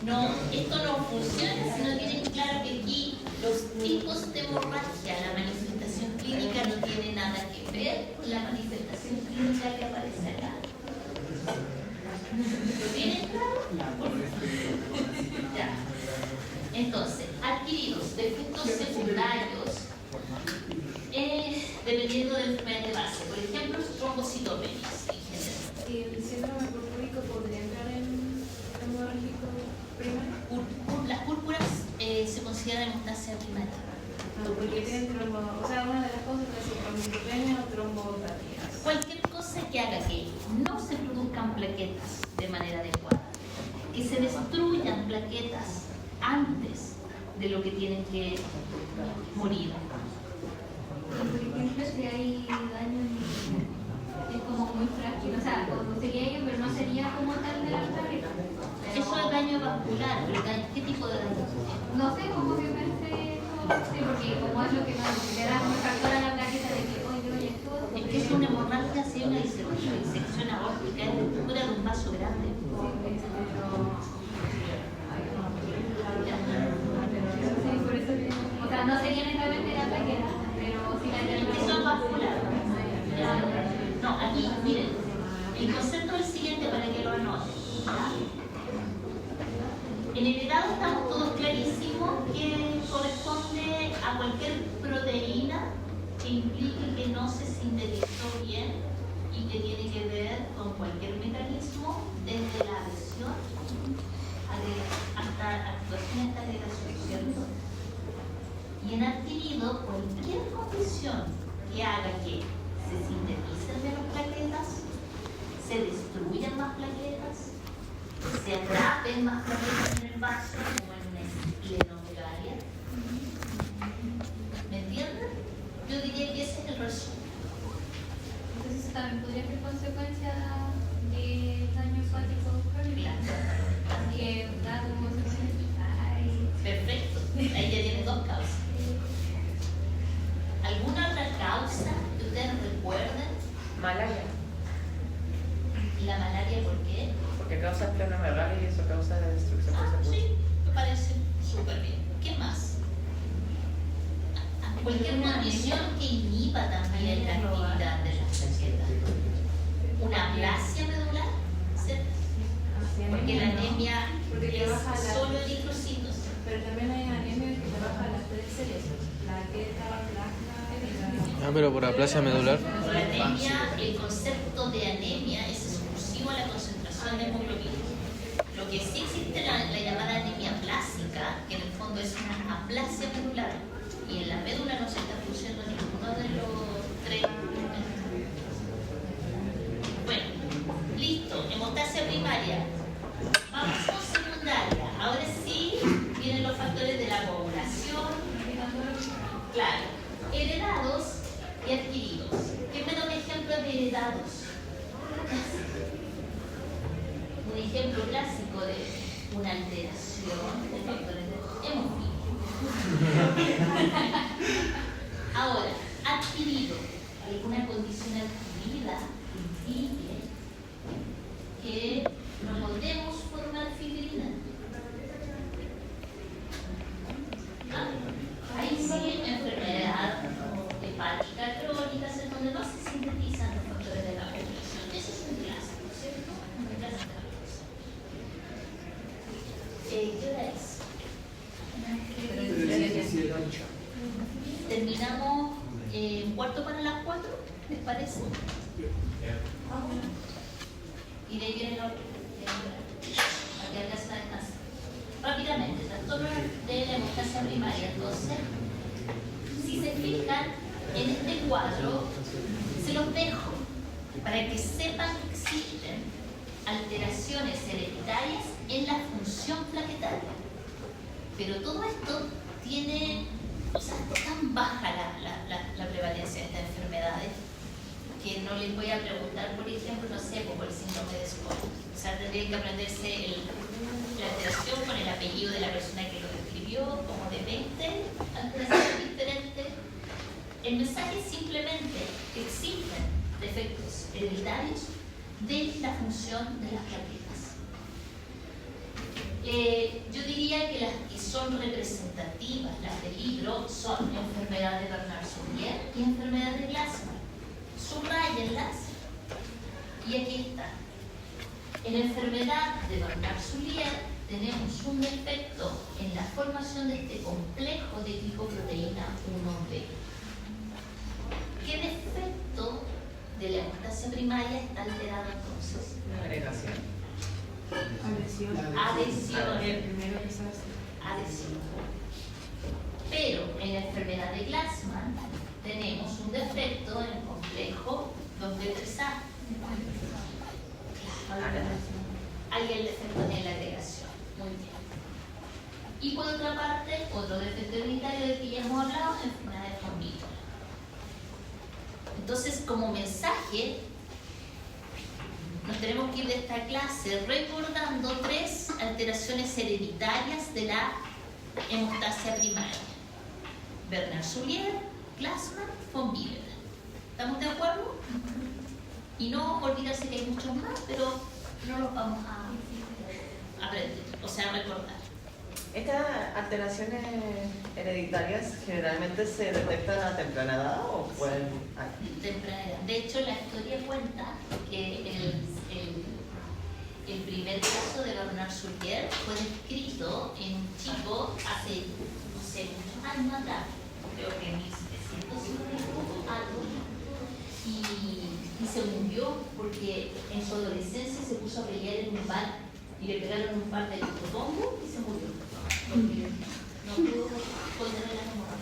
No, esto no funciona si no tienen claro que aquí Los tipos de hemorragia, la manifestación clínica no tiene nada que ver con la manifestación clínica que aparece acá. ¿Lo tienen claro? Ya. Entonces, adquiridos de efectos secundarios, dependiendo de enfermedad de base. Por ejemplo, trombocitopenias en general. ¿Y el síndrome purpúrico podría entrar en hemorrágico primario? Las púrpuras se consideran hemostasia primaria. No, porque tienen trombo, o sea, una de las cosas es decir, trombocitopenia o trombopatías. Cualquier cosa que haga que no se produzcan plaquetas de manera adecuada, que se destruyan plaquetas antes de lo que tienen que morir. Por ejemplo, si hay daño es como muy frágil, o sea, sería ello, pero no sería como tal de la plaqueta. Eso es daño vascular, pero ¿qué tipo de daño? No sé, como que pensé eso, sí, porque como es lo que nos le da un factor a la plaqueta de que hoy yo ya esto. Es que es una hemorragia, si hay una disección aórtica, es la ruptura de un vaso grande. Sí, por eso que, o sea, no sería netamente la plaqueta, pero sí la Eso es vascular. No, aquí, miren, el concepto es el siguiente para que lo anoten. ¿Ya? En el heredado estamos todos clarísimos que corresponde a cualquier proteína que implique que no se sintetizó bien y que tiene que ver con cualquier mecanismo desde la adhesión hasta actuación hasta agregación, ¿cierto? Y en adquirido cualquier condición que haga que se sinteticen menos plaquetas, se destruyan más plaquetas, se atrapen más plaquetas en el vaso, como en una esplenomegalia. ¿Me entienden? Yo diría que ese es el resumen. Entonces eso también podría ser consecuencia de daño hepático crónico. Claro. Que da como consecuencia. Perfecto. Ahí ya tienen dos causas. ¿Alguna otra causa que ustedes recuerden? Malaria, ¿La malaria por qué? porque causa esplenomegalia y eso causa la destrucción Ah, de sí, me parece súper bien. ¿Qué más? Cualquier condición que inhiba también la actividad de las plaquetas. Una aplasia medular, ¿cierto? Porque la anemia es solo eritrocitos. Pero también hay anemia que trabaja las tres series, plaqueta, plasma, Ah, pero por aplasia medular. La anemia, el concepto de anemia es exclusivo a la concentración de hemoglobina. Lo que sí existe la llamada anemia plásica, que en el fondo es una aplasia medular, y en la médula no se está produciendo ninguno de los tres. Bueno, listo, hemostasia primaria. Vamos con secundaria. Ahora sí vienen los factores de la coagulación. Claro, heredados y adquiridos. ¿Qué me da un ejemplo de heredados? Un ejemplo clásico de una alteración de factores de hemofilia. Ahora, adquirido. Alguna condición adquirida implique que no podemos formar fibrina. Ahí sí, enfermedad hepática crónica, en donde no se sintetizan los factores de la coagulación. Eso es un clásico, ¿cierto? Un clásico. ¿Qué hora es? Terminamos cuarto para las 4, ¿les parece? Y de ahí viene el otro. Para que alcance a descansar. Rápidamente, trastorno de la hemostasia primaria. Entonces, si se fijan en este cuadro, se los dejo para que sepan que existen alteraciones hereditarias en la función plaquetaria. Pero todo esto tiene, o sea, es tan baja la prevalencia de estas enfermedades que no les voy a preguntar, por ejemplo, no sé, por el síndrome de Scott. O sea, tendrían que aprenderse la alteración con el apellido de la persona que lo describió, como de 20 alteraciones diferentes. El mensaje es simplemente que existen defectos hereditarios de la función de las plaquetas. Yo diría que las son representativas, las del libro, son enfermedad de Bernard-Soulier y enfermedad de Glassman. Subrayenlas y aquí está. En la enfermedad de Bernard-Soulier tenemos un defecto en la formación de este complejo de glicoproteína 1B. ¿Qué defecto de la hemostasia primaria está alterado entonces? La agregación. Adhesión. El primero que se hace. Adhesión. Pero en la enfermedad de Glassman tenemos un defecto en el complejo 2B3A. Hay el defecto en la agregación. Muy bien. Y por otra parte, otro defecto hereditario del que ya hemos hablado, enfermedad de von Willebrand. Entonces, como mensaje, nos tenemos que ir de esta clase recordando 3 alteraciones hereditarias de la hemostasia primaria. Bernard-Soulier, Glassman, von Willebrand. ¿Estamos de acuerdo? Y no olvidarse que hay muchos más, pero no los vamos a aprender, o sea, a recordar. ¿Estas alteraciones hereditarias generalmente se detectan a temprana edad o pueden...? Temprana edad. De hecho, la historia cuenta que el primer caso de Bernard-Soulier fue descrito en un chico hace, no sé, muchos años atrás, creo que en 1700 algo, y se murió porque en su adolescencia se puso a pelear en un bar y le pegaron un par de electrobombos y se murió. Porque no pudo contener la memoria.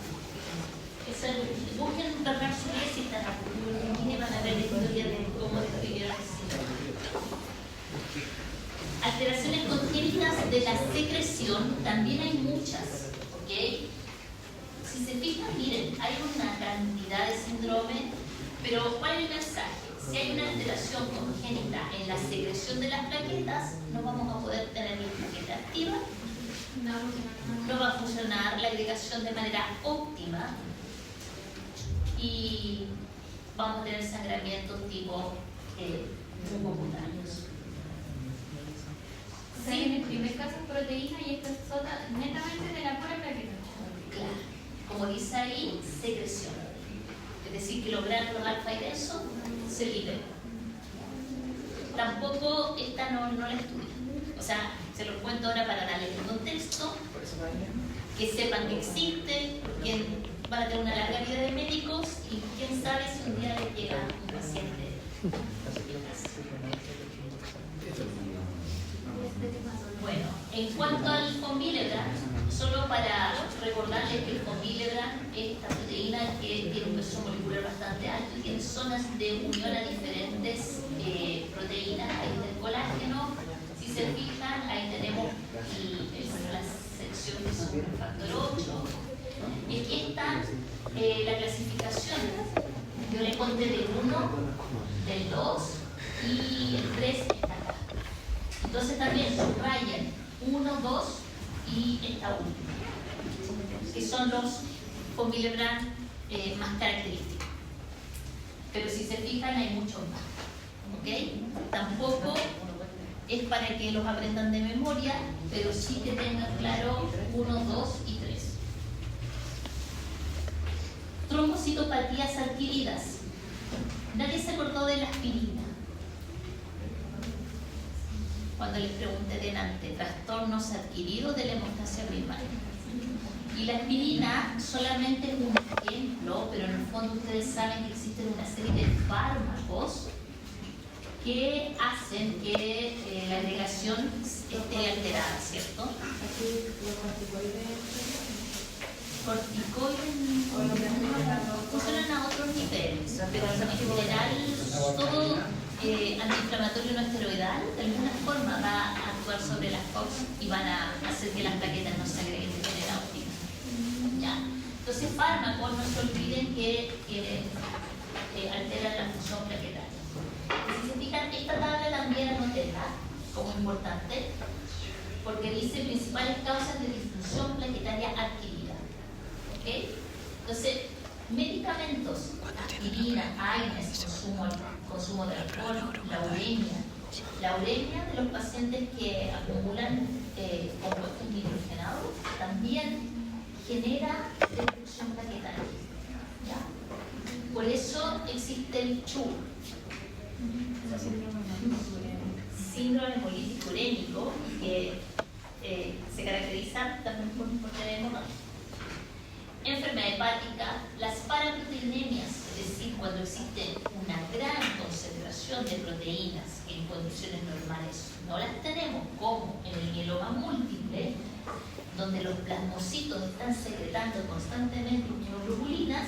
Busquen Bernard-Soulier si están y van a ver la historia de cómo describieron el alteraciones congénitas de la secreción también hay muchas, ¿ok? Si se fijan, miren, hay una cantidad de síndromes, pero ¿cuál es el mensaje? Si hay una alteración congénita en la secreción de las plaquetas, no vamos a poder tener ni plaqueta activa, no va a funcionar la agregación de manera óptima y vamos a tener sangramientos tipo mucocutáneos. O sea, en el primer caso es proteína y esta es netamente de la pura plaqueta. Claro, como dice ahí, secreción. Es decir, que los granos alfa y denso se liberan. Tampoco esta no la estudian. O sea, se los cuento ahora para darles el contexto, que sepan que existe, que van a tener una larga vida de médicos y quién sabe si un día les llega un paciente. Bueno, en cuanto al von Willebrand, solo para recordarles que el von Willebrand es esta proteína que tiene un peso molecular bastante alto y tiene zonas de unión a diferentes proteínas. Ahí está el colágeno. Si se fijan, ahí tenemos la sección que son el factor 8. Y aquí está la clasificación. Yo le conté del 1, del 2 y el 3 está acá. Entonces también subrayan 1, 2 y esta última, que son los von Willebrand más característicos. Pero si se fijan hay muchos más, ¿ok? Tampoco es para que los aprendan de memoria, pero sí que tengan claro 1, 2 y 3. Trombocitopatías adquiridas. Nadie se acordó de la aspirina. Cuando les pregunté delante, trastornos adquiridos de la hemostasia primaria. Y la aspirina solamente es un ejemplo, pero en el fondo ustedes saben que existen una serie de fármacos que hacen que la agregación esté alterada, ¿cierto? Aquí los corticoides. Corticoides funcionan a otros niveles, pero en general todo antiinflamatorio no esteroidal de alguna forma va a actuar sobre las COX y van a hacer que las plaquetas no se agreguen de manera óptima. ¿Ya? Entonces fármacos, no se olviden que alteran la función plaquetaria. Si se fijan, esta tabla también anótenla como importante porque dice principales causas de disfunción plaquetaria adquirida. ¿Ok? Entonces, medicamentos, aspirina, AINES, consumo de alcohol, la uremia, La uremia de los pacientes que acumulan compuestos nitrogenados también genera destrucción plaquetaria. ¿Ya? Por eso existe el CHU, síndrome hemolítico urémico, que se caracteriza también por tener hemorragia. Enfermedad hepática, las paraproteinemias, es decir, cuando existe una gran concentración de proteínas que en condiciones normales no las tenemos, como en el mieloma múltiple, donde los plasmocitos están secretando constantemente inmunoglobulinas,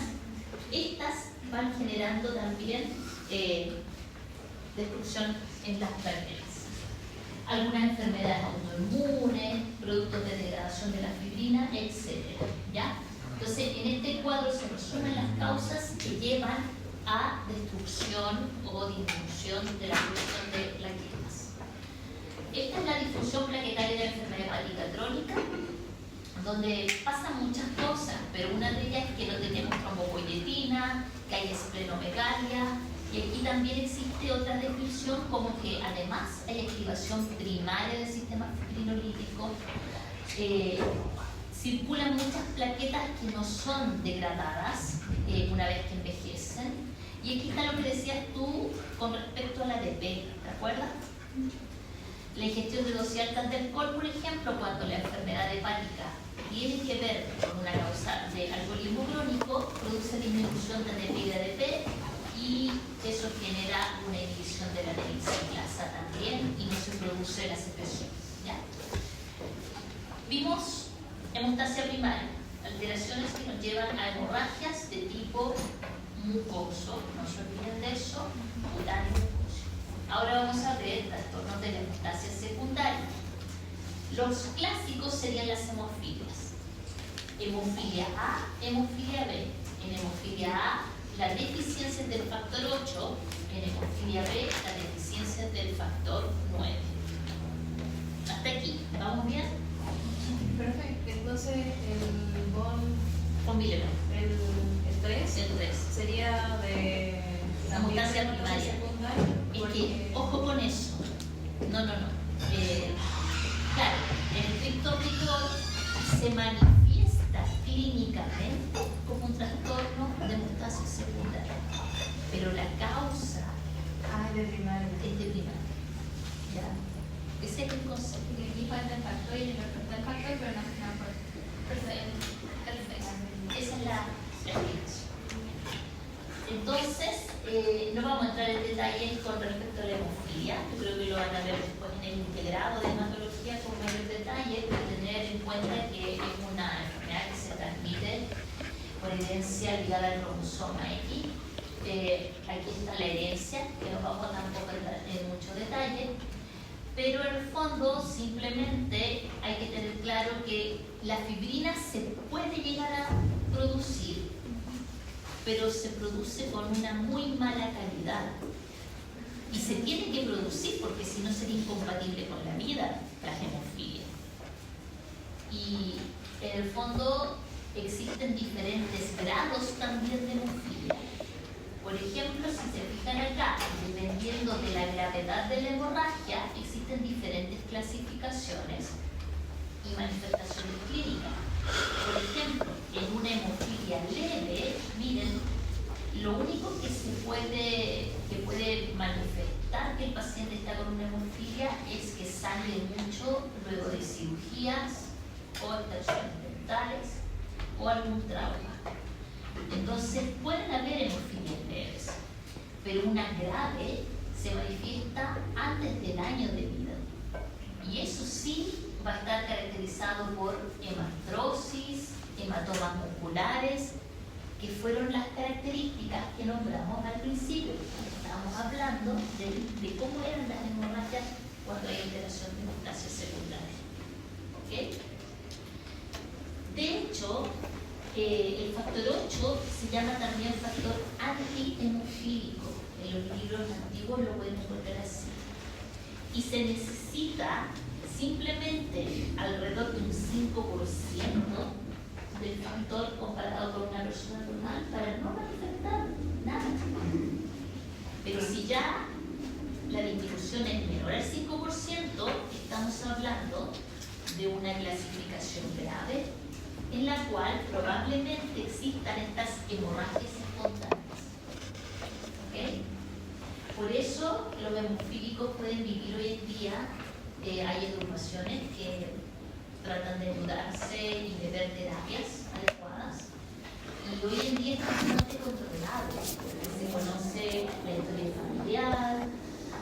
estas van generando también destrucción en las plaquetas. Algunas enfermedades autoinmunes, productos de degradación de la fibrina, etc. ¿Ya? Entonces, en este cuadro se resumen las causas que llevan a destrucción o disminución de la producción de plaquetas. Esta es la difusión plaquetaria de la enfermedad hepática crónica, donde pasan muchas cosas, pero una de ellas es que no tenemos trombopoyetina, que hay esplenomegalia, y aquí también existe otra descripción como que además hay activación primaria del sistema fibrinolítico, circulan muchas plaquetas que no son degradadas una vez que envejecen, y aquí está lo que decías tú con respecto a la ADP, ¿te acuerdas? La ingestión de dosis altas de alcohol, por ejemplo, cuando la enfermedad hepática tiene que ver con una causa de alcoholismo crónico, produce disminución de ADP y de ADP, y eso genera una inhibición de la adenosina también, y no se produce la secreción. ¿Ya? Vimos hemostasia primaria, alteraciones que nos llevan a hemorragias de tipo mucoso, no se olviden de eso, cutáneo mucoso. Ahora vamos a ver trastornos de la hemostasia secundaria. Los clásicos serían las hemofilias. Hemofilia A, hemofilia B. En hemofilia A, la deficiencia del factor 8, en hemofilia B, la deficiencia del factor 9. Hasta aquí, ¿vamos bien? Perfecto. Entonces, el Con Miller. el 3 El 3. sería de La hemostasia primaria. secundaria. Es porque- que, ojo con eso. No. Claro, el triptornicol se manifiesta clínicamente como un trastorno de hemostasia secundaria, pero la causa Ah, de primaria. es de primaria. ¿Ya? Ese es el concepto. Porque aquí falta el factor y el otro está el factor, pero no está por. Perfecto. Esa es la explicación. Entonces, no vamos a entrar en detalles con respecto a la hemofilia. Yo creo que lo van a ver después en el integrado de hematología con mayor detalle, pero tener en cuenta que es una enfermedad que se transmite por herencia ligada al cromosoma X. Aquí está la herencia, que no vamos a tampoco entrar en mucho detalle, pero en el fondo simplemente hay que tener claro que la fibrina se puede llegar a producir, pero se produce con una muy mala calidad. Y se tiene que producir porque si no sería incompatible con la vida, la hemofilia. Y en el fondo existen diferentes grados también de hemofilia. Por ejemplo, si se fijan acá, dependiendo de la gravedad de la hemorragia, existen diferentes clasificaciones y manifestaciones clínicas. Por ejemplo, en una hemofilia leve, miren, lo único que puede manifestar que el paciente está con una hemofilia es que sangre mucho luego de cirugías o extracciones dentales o algún trauma. Entonces pueden haber hemofilias leves, pero una grave se manifiesta antes del año de vida. Y eso sí va a estar caracterizado por hemartrosis, hematomas musculares, que fueron las características que nombramos al principio. Estábamos hablando de cómo eran las hemorragias cuando hay alteración de hemostasia secundaria. ¿Ok? De hecho, el factor 8 se llama también factor antihemofílico. En los libros antiguos lo pueden encontrar así. Y se necesita simplemente alrededor de un 5% del factor comparado con una persona normal para no manifestar nada. Pero si ya la distribución es menor al 5%, estamos hablando de una clasificación grave en la cual probablemente existan estas hemorragias espontáneas. ¿Okay? Por eso los hemofílicos pueden vivir hoy en día, hay agrupaciones que tratan de ayudarse y de ver terapias adecuadas. Y hoy en día es bastante controlado. Se conoce la historia familiar,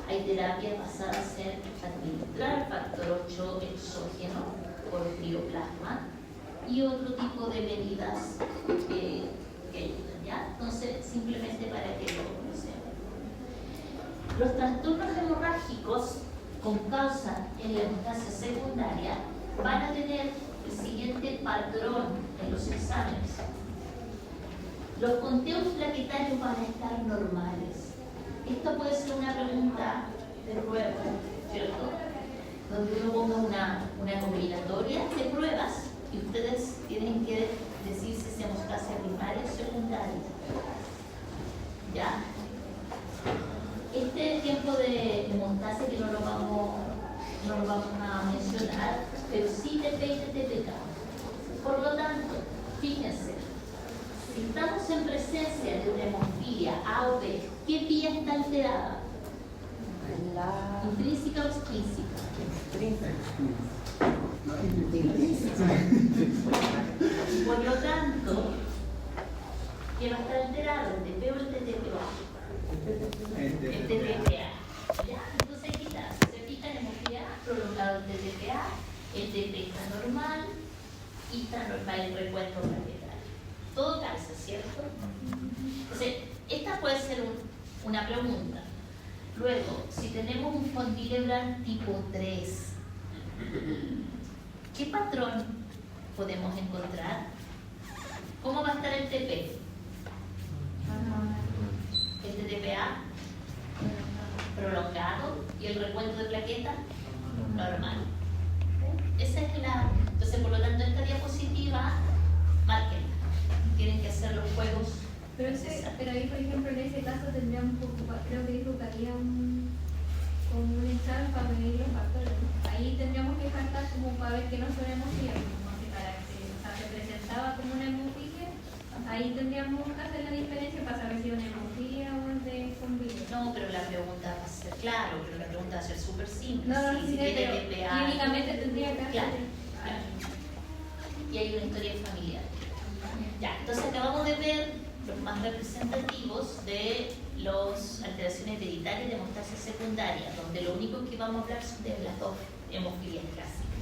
hay terapias basadas en administrar factor 8 exógeno por crioplasma y otro tipo de medidas que ayudan, ¿ya? Entonces, simplemente para que lo conocemos. Los trastornos hemorrágicos con causa en la hemostasia secundaria van a tener el siguiente patrón en los exámenes. Los conteos plaquetarios van a estar normales. Esto puede ser una pregunta de prueba, ¿cierto? Donde uno ponga una combinatoria de pruebas y ustedes tienen que decir si es hemostasia primaria o secundaria. ¿Ya? Este tiempo de hemostasia que no lo vamos a mencionar, pero sí TP y TPK. Por lo tanto, fíjense, si estamos en presencia de una hemofilia A o B, ¿qué vía está alterada? ¿Intrínseca o explícita? Por lo tanto, ¿qué va a estar alterado? ¿El TP o el TTPA? El TTPA. ¿Ya? Entonces aquí está, si se fijan, hemofilia A, prolongado el TTPA, el TP está normal y está normal el recuento plaquetario. Todo calza, ¿cierto? Entonces, esta puede ser una pregunta. Luego, si tenemos un von Willebrand tipo 3, ¿qué patrón podemos encontrar? ¿Cómo va a estar el TP? El TTPA prolongado y el recuento de plaqueta normal. Esa es la. Entonces, por lo tanto, esta diapositiva, márquenla. Tienen que hacer los juegos. Pero ahí, por ejemplo, en ese caso tendríamos que ocupar, creo que dijo que había como un examen para medir los factores. Ahí tendríamos que faltar como para ver que no son hemofilias, como que se presentaba como una hemofilia. Ahí tendríamos que hacer la diferencia para saber si es una hemofilia o es de convivio. No, pero la pregunta va a ser, claro, pero la pregunta va a ser súper simple. No, si pero tiene TPA, clínicamente tendría que hacer. Claro. Y hay una historia familiar. Ya, entonces acabamos de ver los más representativos de las alteraciones hereditarias de hemostasia secundaria, donde lo único que vamos a hablar son de las dos hemofilias clásicas.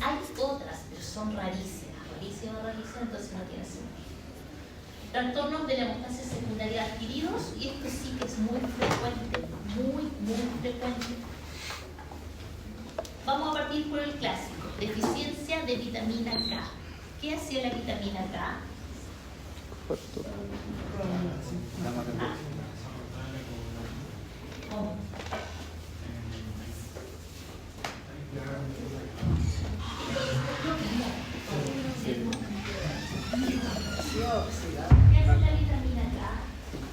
Hay otras, pero son rarísimas, entonces no tiene sentido. Trastornos de la hemostasia secundaria adquiridos, y esto sí que es muy frecuente, muy frecuente. Vamos a partir por el clásico, deficiencia de vitamina K. ¿Qué hacía la vitamina K? ¿Cómo? ¿Qué hace la vitamina K?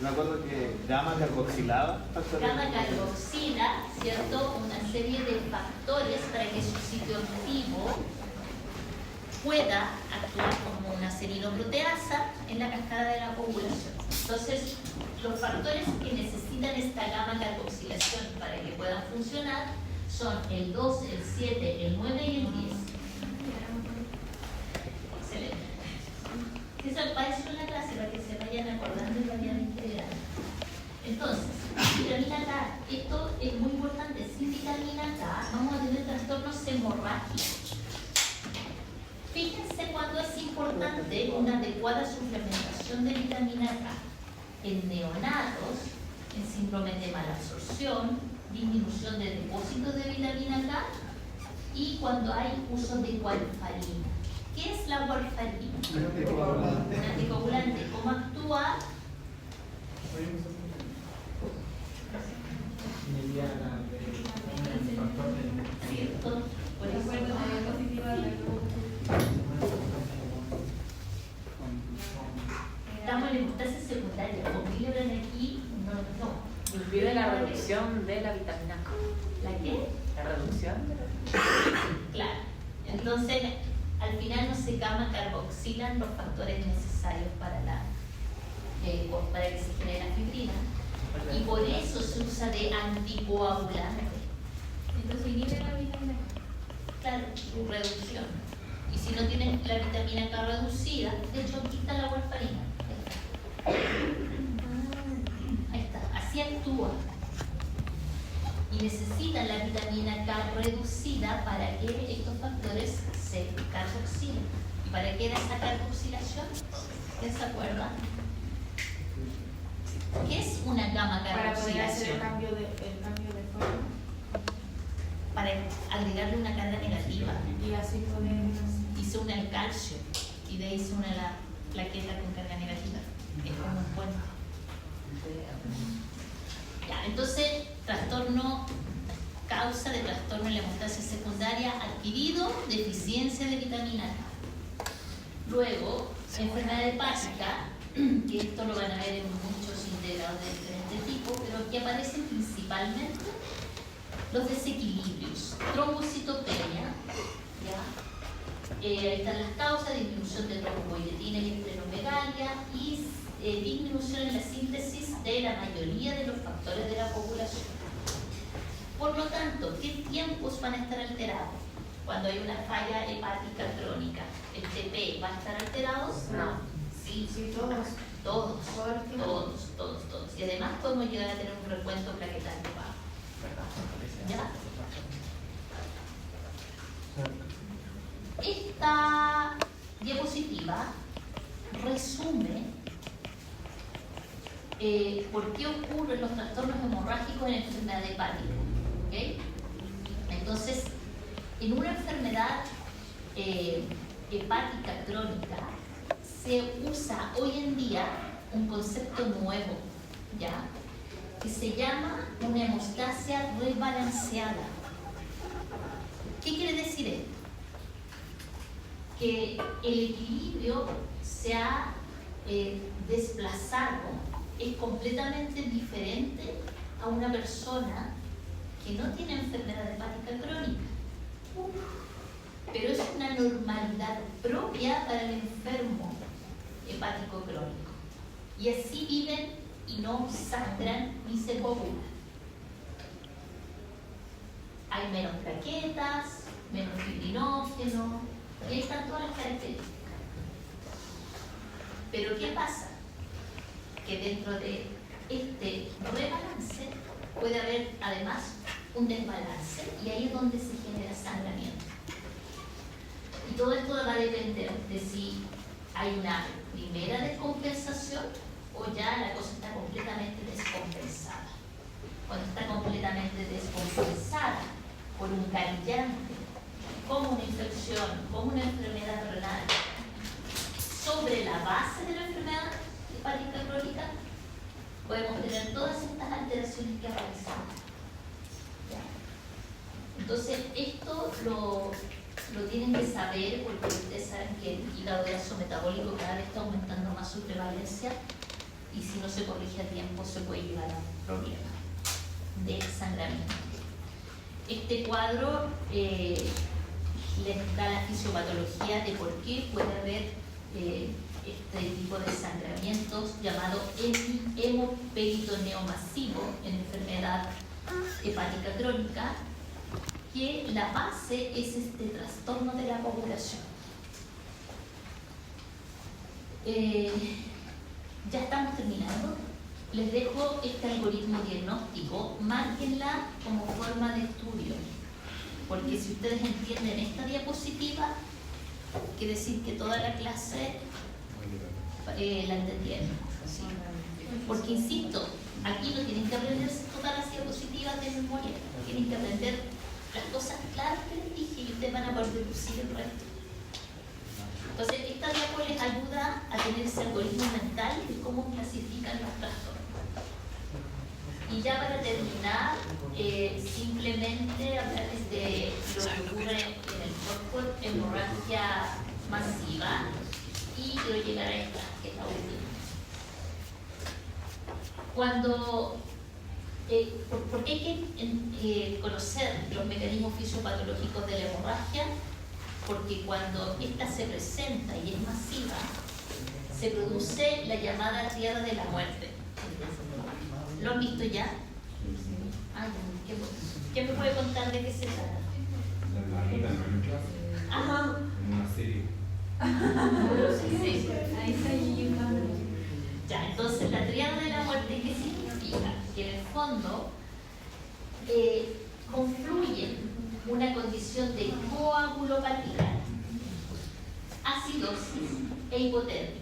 Me acuerdo que gamma carboxilada. Gamma carboxila, ¿cierto? Una serie de factores para que su sitio activo pueda actuar como una serinoproteasa en la cascada de la coagulación. Entonces, los factores que necesitan esta gamma carboxilación para que puedan funcionar son el 2, el 7, el 9 y el 10. Excelente. Eso para eso en la clase, para que se vayan acordando y vayan integrando. Entonces, vitamina K, esto es muy importante. Sin vitamina K vamos a tener trastornos hemorrágicos. Fíjense cuándo es importante una adecuada suplementación de vitamina K. En neonatos, en síndrome de malabsorción, disminución de depósitos de vitamina K y cuando hay uso de warfarina. ¿Qué es la warfarina? Un anticoagulante. ¿Cómo actúa? ¿Cierto? Por eso. Estamos en la hemostasia secundaria. Con Willebrand aquí, no. Incluye la reducción de la vitamina K. ¿La qué? La reducción de la Entonces, al final no se gamma carboxilan los factores necesarios para que se genere la fibrina. Y por eso se usa de anticoagulante. Entonces inhibe la vitamina K. Claro, su reducción. Y si no tienen la vitamina K reducida, de hecho aquí está la warfarina. Ahí está, así actúa. Y necesitan la vitamina K reducida para que estos factores se carboxilen. ¿Y para qué era esa carboxilación? ¿Quién se acuerda? ¿Qué es una gamma Para poder hacer el carboxilación? cambio de forma Para agregarle una carga negativa. y así poder. Y se une al calcio y de ahí se une la plaqueta con carga negativa. Es como un puente. Ya, entonces, causa de trastorno en la hemostasia secundaria adquirido, deficiencia de vitamina K. Luego, enfermedad hepática, que esto lo van a ver en muchos integrados de diferentes tipos, pero aquí aparecen principalmente los desequilibrios, trombocitopenia, ¿ya? Ahí están las causas, disminución de trombopoietina y esplenomegalia y disminución en la síntesis de la mayoría de los factores de la población. Por lo tanto, ¿qué tiempos van a estar alterados? Cuando hay una falla hepática crónica, ¿el TP va a estar alterado? No. Sí, Sí, todos. todos, Todo el tiempo. todos. Y además podemos llegar a tener un recuento plaquetario bajo. ¿Ya? Esta diapositiva resume por qué ocurren los trastornos hemorrágicos en enfermedad hepática. ¿Okay? Entonces, en una enfermedad hepática crónica se usa hoy en día un concepto nuevo, ¿ya? Que se llama una hemostasia rebalanceada. ¿Qué quiere decir esto? Que el equilibrio se ha desplazado, es completamente diferente a una persona que no tiene enfermedad hepática crónica. Pero es una normalidad propia para el enfermo hepático crónico. Y así viven y no sangran ni se coagulan. Hay menos plaquetas, menos fibrinógeno, y ahí están todas las características. Pero ¿qué pasa? Que dentro de este rebalance puede haber además un desbalance y ahí es donde se genera sangramiento. Y todo esto va a depender de si hay una primera descompensación o ya la cosa está completamente descompensada. Cuando está completamente descompensada por un carillante, como una infección, como una enfermedad renal, sobre la base de la enfermedad hepática crónica, podemos tener todas estas alteraciones que aparecen. ¿Ya? Entonces, esto lo tienen que saber porque ustedes saben que el hígado graso metabólico cada vez está aumentando más su prevalencia y si no se corrige a tiempo se puede llevar a un problema de sangramiento. Este cuadro les da la fisiopatología de por qué puede haber este tipo de sangramientos llamado hemoperitoneo masivo en enfermedad hepática crónica, que la base es este trastorno de la coagulación. Ya estamos terminando. Les dejo este algoritmo diagnóstico, márquenla como forma de estudio, porque si ustedes entienden esta diapositiva, quiere decir que toda la clase la entendieron. ¿Sí? Porque insisto, aquí no tienen que aprenderse todas las diapositivas de memoria, tienen que aprender las cosas claras que les dije y ustedes van a poder deducir el resto. Entonces, esta diapo les ayuda a tener ese algoritmo mental de cómo clasifican los trastornos. Y ya para terminar, simplemente hablarles de lo que ocurre en el cuerpo, hemorragia masiva, y quiero llegar a esta, que es la última. Porque hay que conocer los mecanismos fisiopatológicos de la hemorragia porque cuando esta se presenta y es masiva, se produce la llamada tríada de la muerte. ¿Lo han visto ya? Ah, ya, qué bueno. ¿Quién me puede contar de qué se trata? Ajá. Una serie. Sí. Ahí está Gigi Cameron. Ya, entonces la tríada de la muerte, ¿qué significa? Que en el fondo confluyen una condición de coagulopatía, acidosis e hipotermia.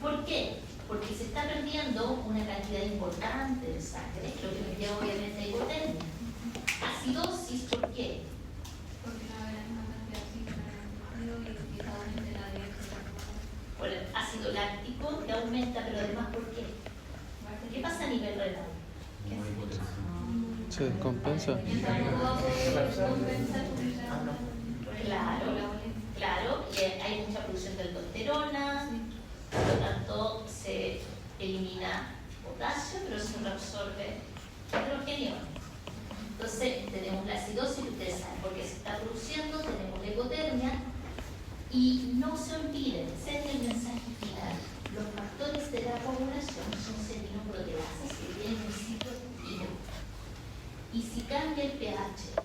¿Por qué? Porque se está perdiendo una cantidad importante de sangre, lo que nos lleva obviamente a hipotermia. Acidosis, ¿por qué? Porque no habrá una cantidad de azúcar y que aumente la diversidad. Por el ácido láctico que aumenta, pero además ¿por qué? ¿Qué pasa a nivel renal? ¿Qué hace? Se descompensa. Claro, y hay mucha producción de aldosterona, por lo tanto se elimina potasio, pero se reabsorbe hidrogenio. Entonces tenemos la acidosis, ustedes saben por qué se está produciendo, tenemos la hipotermia, y no se olviden, ese es el mensaje final, los factores de la coagulación son serinoproteasas que tienen un ciclo activo. Y si cambia el pH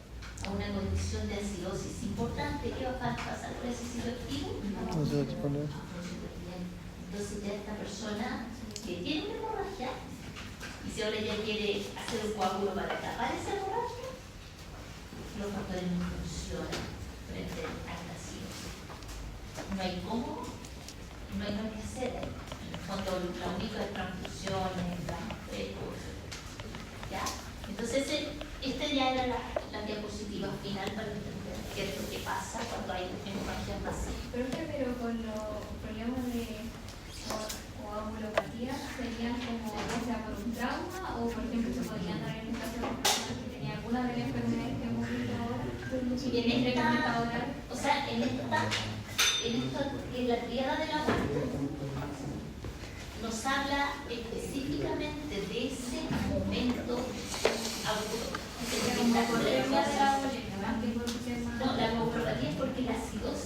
a una condición de acidosis importante, ¿qué va a pasar con ese ciclo activo? No se va a exponer. Entonces ya esta persona que tiene una hemorragia, y si ahora ya quiere hacer un coágulo para tapar esa hemorragia, los factores no funcionan frente a esta acidosis. No hay cómo, no hay nada que hacer. En el fondo, la única es transfusiones, ¿ya? Entonces, esta ya era la diapositiva final para entender qué es lo que pasa cuando hay hemorragia masivas. Pero con los problemas de coagulopatía serían como, o sea, por un trauma o por ejemplo se podrían dar en el caso de personas que tenían alguna de las enfermedades que hemos visto ahora. O sea, en la tríada de la muerte nos habla específicamente de ese momento agudo. Sería como por el tema de la boleta, más que por un tema. No, la coagulopatía es porque la acidosis